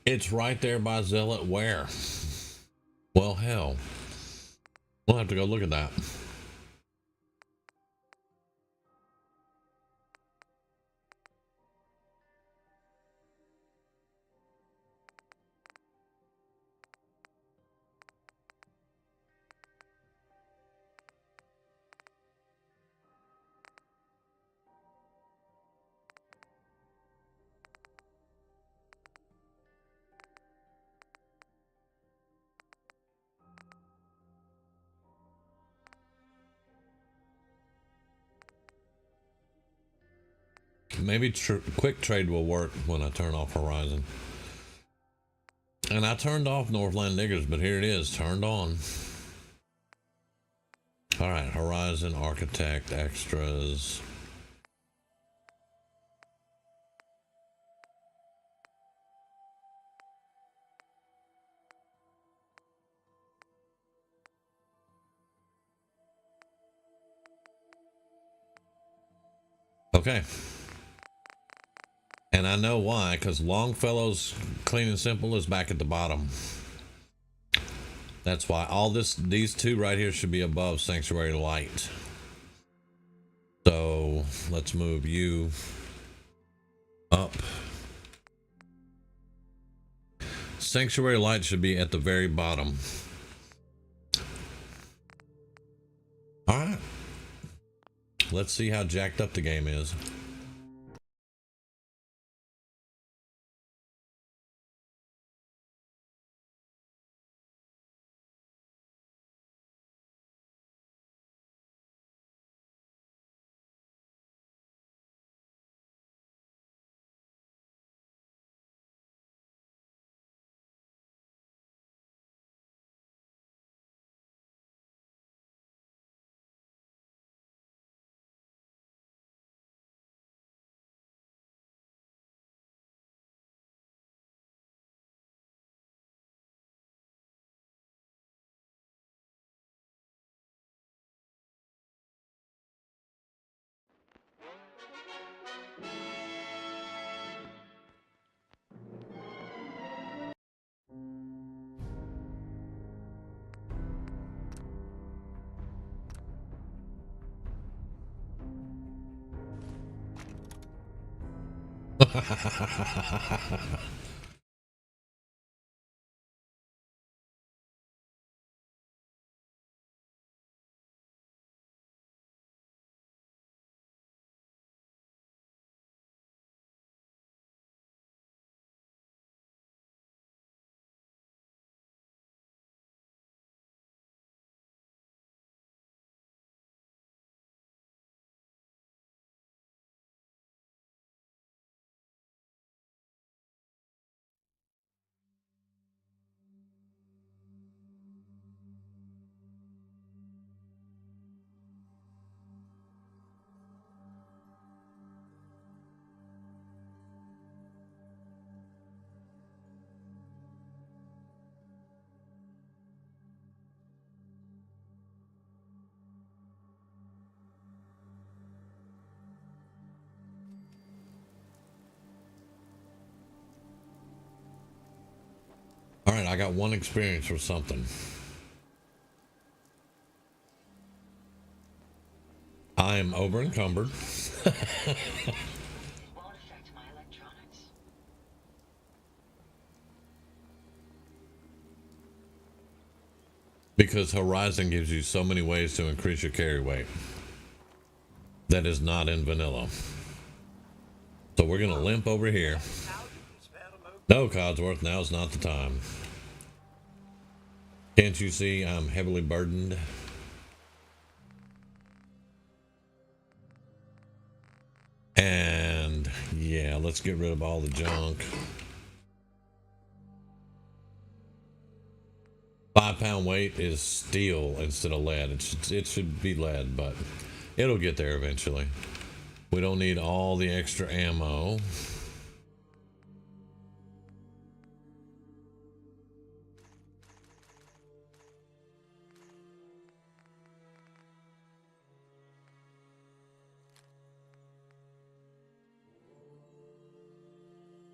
It's right there by Zealot Ware. Well, hell. We'll have to go look at that. Maybe quick trade will work when I turn off Horizon. And I turned off Northland Diggers, but here it is, turned on. All right, Horizon, Architect, Extras. Okay. And I know why, because Longfellow's Clean and Simple is back at the bottom. That's why all these two right here should be above Sanctuary Light. So let's move you up. Sanctuary Light should be at the very bottom. All right. Let's see how jacked up the game is. All right, I got one experience for something. I am over encumbered. Because Horizon gives you so many ways to increase your carry weight. That is not in vanilla. So we're gonna limp over here. No, Codsworth, now's not the time. Can't you see I'm heavily burdened? And yeah, let's get rid of all the junk. 5 pound weight is steel instead of lead. It should be lead, but it'll get there eventually. We don't need all the extra ammo.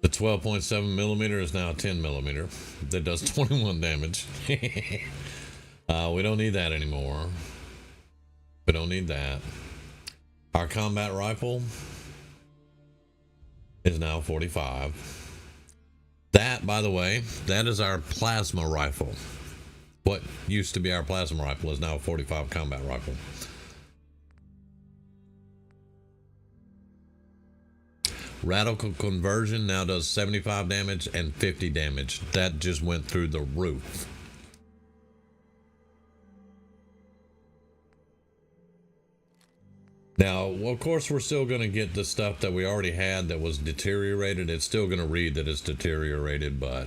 The 12.7 millimeter is now a 10 millimeter that does 21 damage. We don't need that anymore. We don't need that. Our combat rifle is now 45. That, by the way, that is our plasma rifle. What used to be our plasma rifle is now a 45 combat rifle. Radical conversion now does 75 damage and 50 damage. That just went through the roof. Now, well, of course, we're still going to get the stuff that we already had that was deteriorated. It's still going to read that it's deteriorated, but...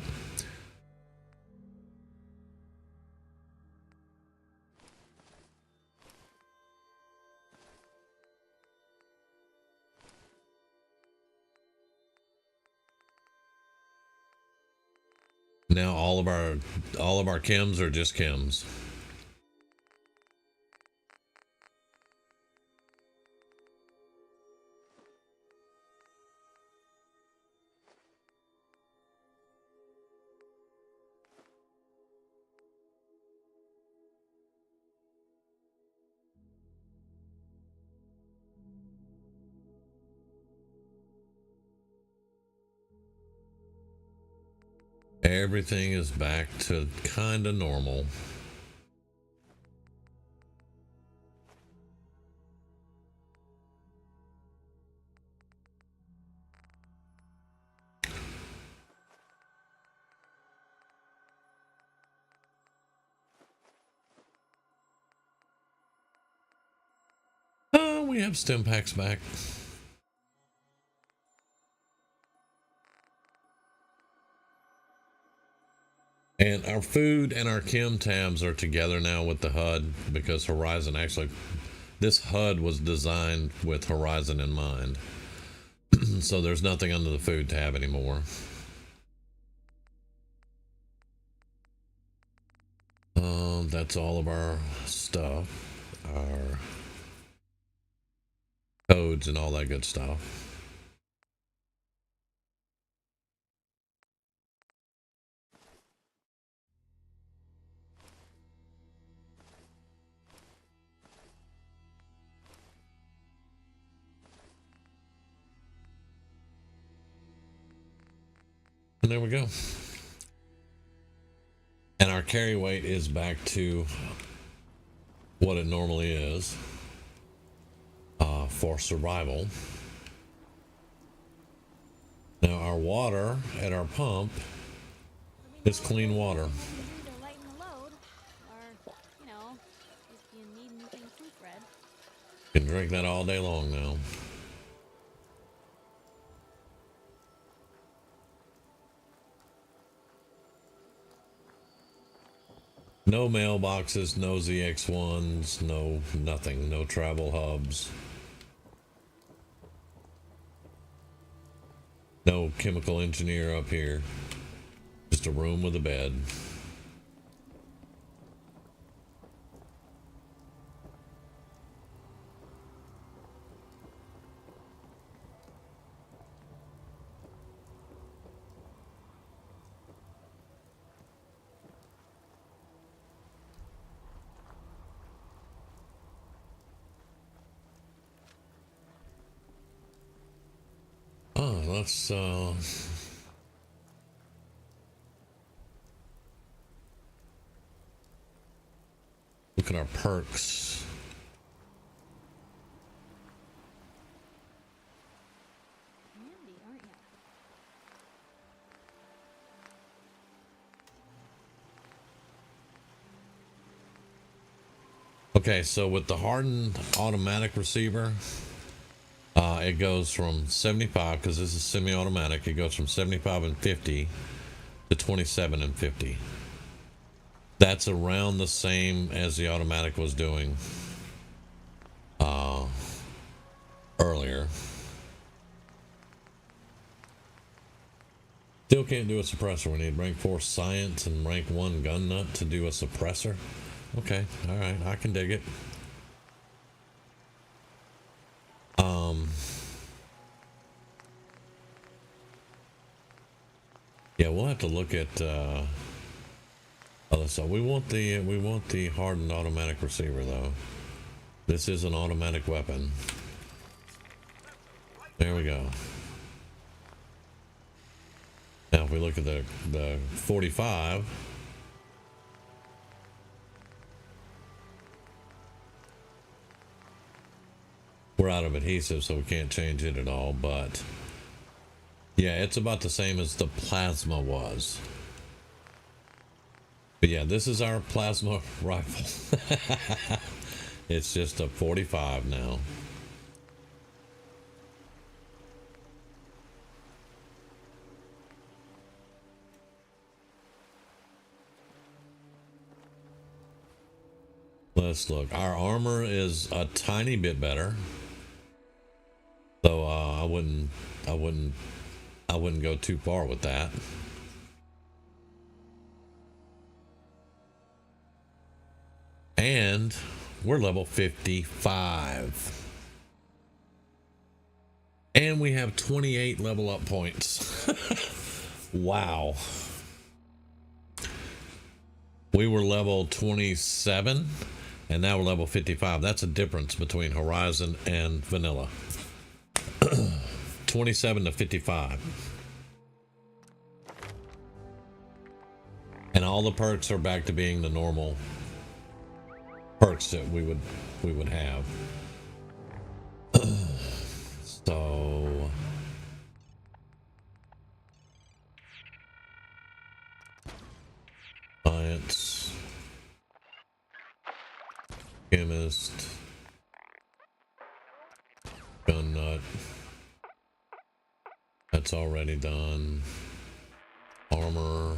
Now all of our chems are just chems. Everything is back to kind of normal. Oh, we have stim packs back. And our food and our chem tabs are together now with the HUD because Horizon actually, this HUD was designed with Horizon in mind. So there's nothing under the food tab anymore. That's all of our stuff, our codes and all that good stuff. And there we go. And our carry weight is back to what it normally is for survival. Now our water at our pump is clean water. You can drink that all day long now. No mailboxes, no ZX1s, no nothing, no travel hubs. No chemical engineer up here. Just a room with a bed. Oh, let's look at our perks. Handy, aren't you? Okay, so with the hardened automatic receiver, it goes from 75, because this is semi-automatic, it goes from 75 and 50 to 27 and 50. That's around the same as the automatic was doing earlier. Still can't do a suppressor. We need rank 4 science and rank 1 gun nut to do a suppressor. Okay, alright, I can dig it. Yeah, we'll have to look at other stuff. We want the hardened automatic receiver though. This is an automatic weapon. There we go. Now if we look at the 45, we're out of adhesive, so we can't change it at all, but yeah, it's about the same as the plasma was. But yeah, this is our plasma rifle. It's just a 45 now. Let's look. Our armor is a tiny bit better. So I wouldn't go too far with that. And we're level 55. And we have 28 level up points. Wow. We were level 27 and now we're level 55. That's a difference between Horizon and Vanilla. 27 to 55. And all the perks are back to being the normal perks that we would have. So science, chemist, gun nut, that's already done. Armor,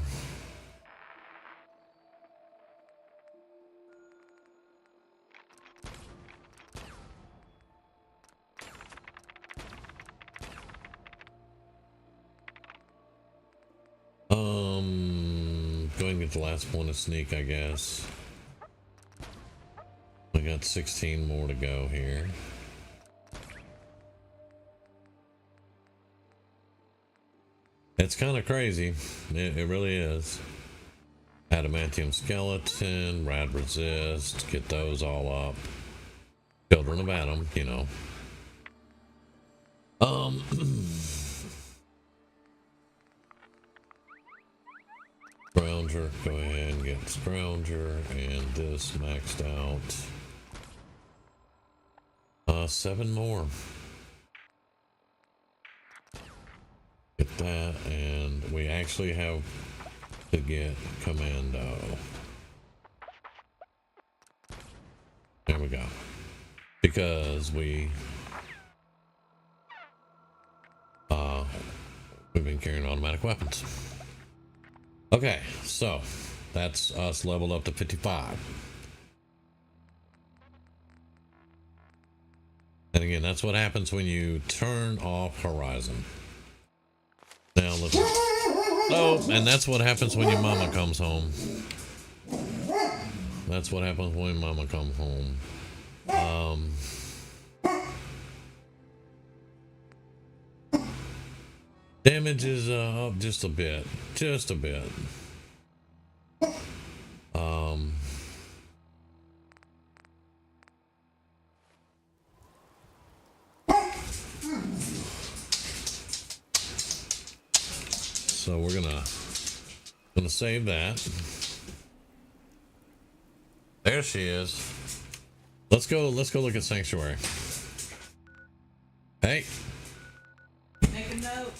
go and get the last one to sneak, I guess. I got 16 more to go here. It's kind of crazy. It really is. Adamantium skeleton, rad resist, get those all up. Children of Adam, you know. Scrounger, go ahead and get Scrounger, and this maxed out. 7 more. Get that, and we actually have to get Commando. There we go. Because we've been carrying automatic weapons. Okay, so that's us leveled up to 55. And again, that's what happens when you turn off Horizon. Now let's... Oh, and that's what happens when your mama comes home. That's what happens when mama comes home. Damage is up just a bit. Just a bit. So we're gonna save that. There she is. Let's go look at Sanctuary. Hey. Make a note.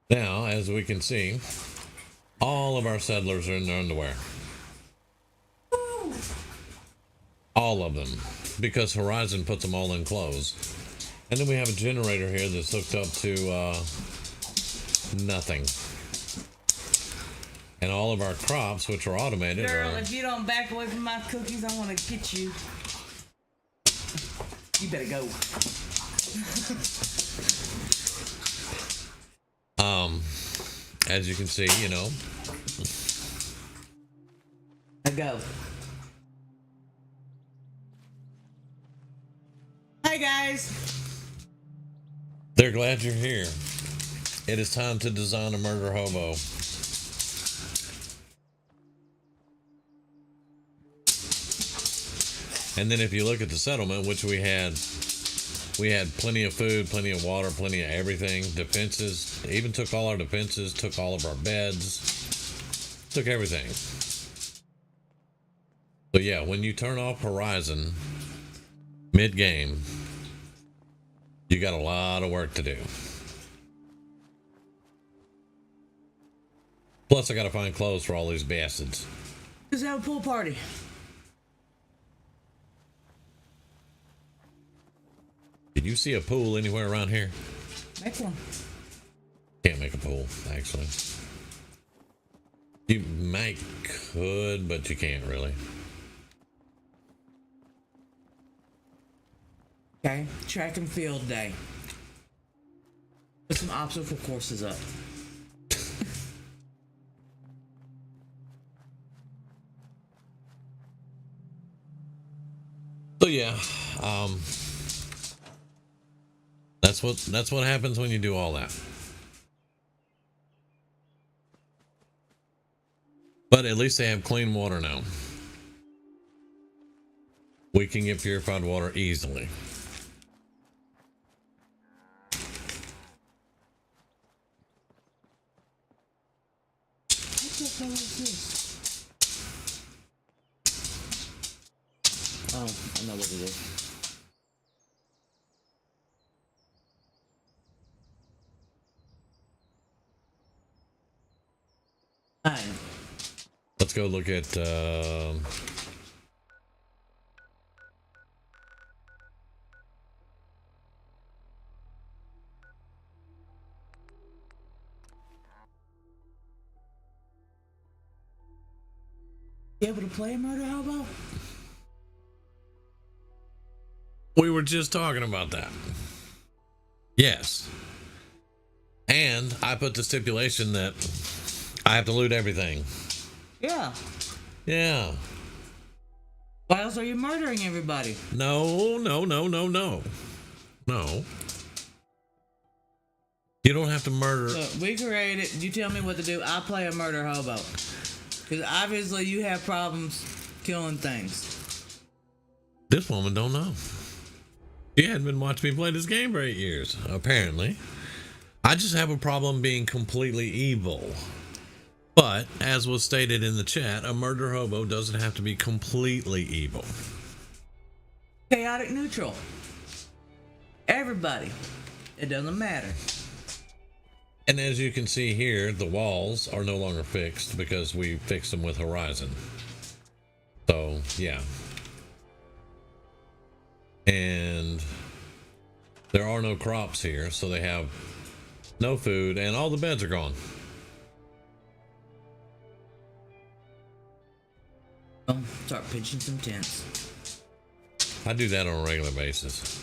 Now, as we can see, all of our settlers are in their underwear. All of them. Because Horizon puts them all in clothes. And then we have a generator here that's hooked up to nothing. And all of our crops, which are automated, Girl, if you don't back away from my cookies, I want to get you. You better go. As you can see, you know. I go. Hi guys. They're glad you're here. It is time to design a murder hobo. And then if you look at the settlement, which we had plenty of food, plenty of water, plenty of everything, defenses, even took all our defenses, took all of our beds, took everything. So yeah, when you turn off Horizon mid-game, you got a lot of work to do. Plus I gotta find clothes for all these bastards. Let's have a pool party. Did you see a pool anywhere around here? Make one. Can't make a pool, actually. You could, but you can't really. Okay, track and field day. Put some obstacle courses up. So yeah, that's what happens when you do all that. But at least they have clean water now. We can get purified water easily. What the hell is this? Oh, I know what it is. Fine. Let's go look at You able to play Murder Hobo? we were just talking about that. Yes. And I put the stipulation that I have to loot everything. Yeah. Yeah. Why else are you murdering everybody? No. You don't have to murder. Look, we created. You tell me what to do. I play a murder hobo. Because obviously you have problems killing things. This woman don't know. She hadn't been watching me play this game for 8 years, apparently. I just have a problem being completely evil. But, as was stated in the chat, a murder hobo doesn't have to be completely evil. Chaotic neutral. Everybody. It doesn't matter. And as you can see here, the walls are no longer fixed because we fixed them with Horizon. So, yeah. And there are no crops here, so they have no food, and all the beds are gone. Start pitching some tents. I do that on a regular basis.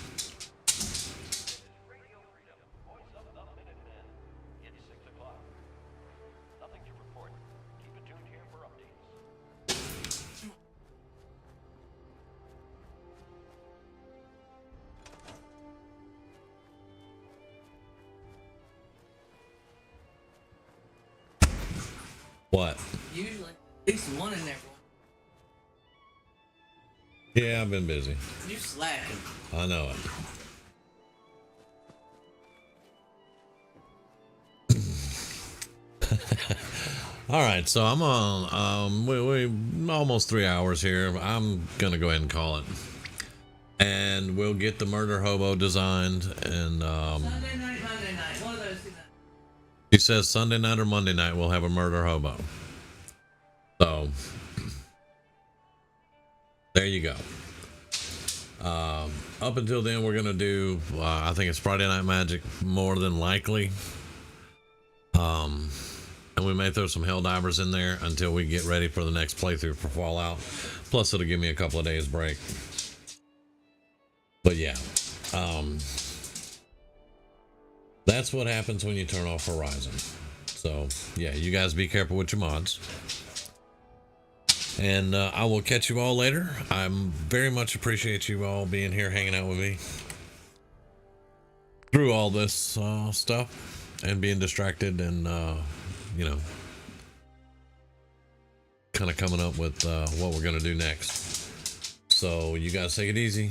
What? Usually, at least one in there. Yeah, I've been busy. You slacking. I know it. All right, so I'm on. We almost 3 hours here. I'm gonna go ahead and call it, and we'll get the murder hobo designed. And Sunday night, Monday night. One of those two nights. he says Sunday night or Monday night we'll have a murder hobo. So there you go. Up until then, we're gonna do. I think it's Friday Night Magic more than likely. And we may throw some Helldivers in there until we get ready for the next playthrough for Fallout. Plus, it'll give me a couple of days break. But yeah, that's what happens when you turn off Horizon. So yeah, you guys be careful with your mods. And I will catch you all later. I very much appreciate you all being here, hanging out with me through all this stuff and being distracted and, you know, kind of coming up with what we're going to do next. So you guys take it easy.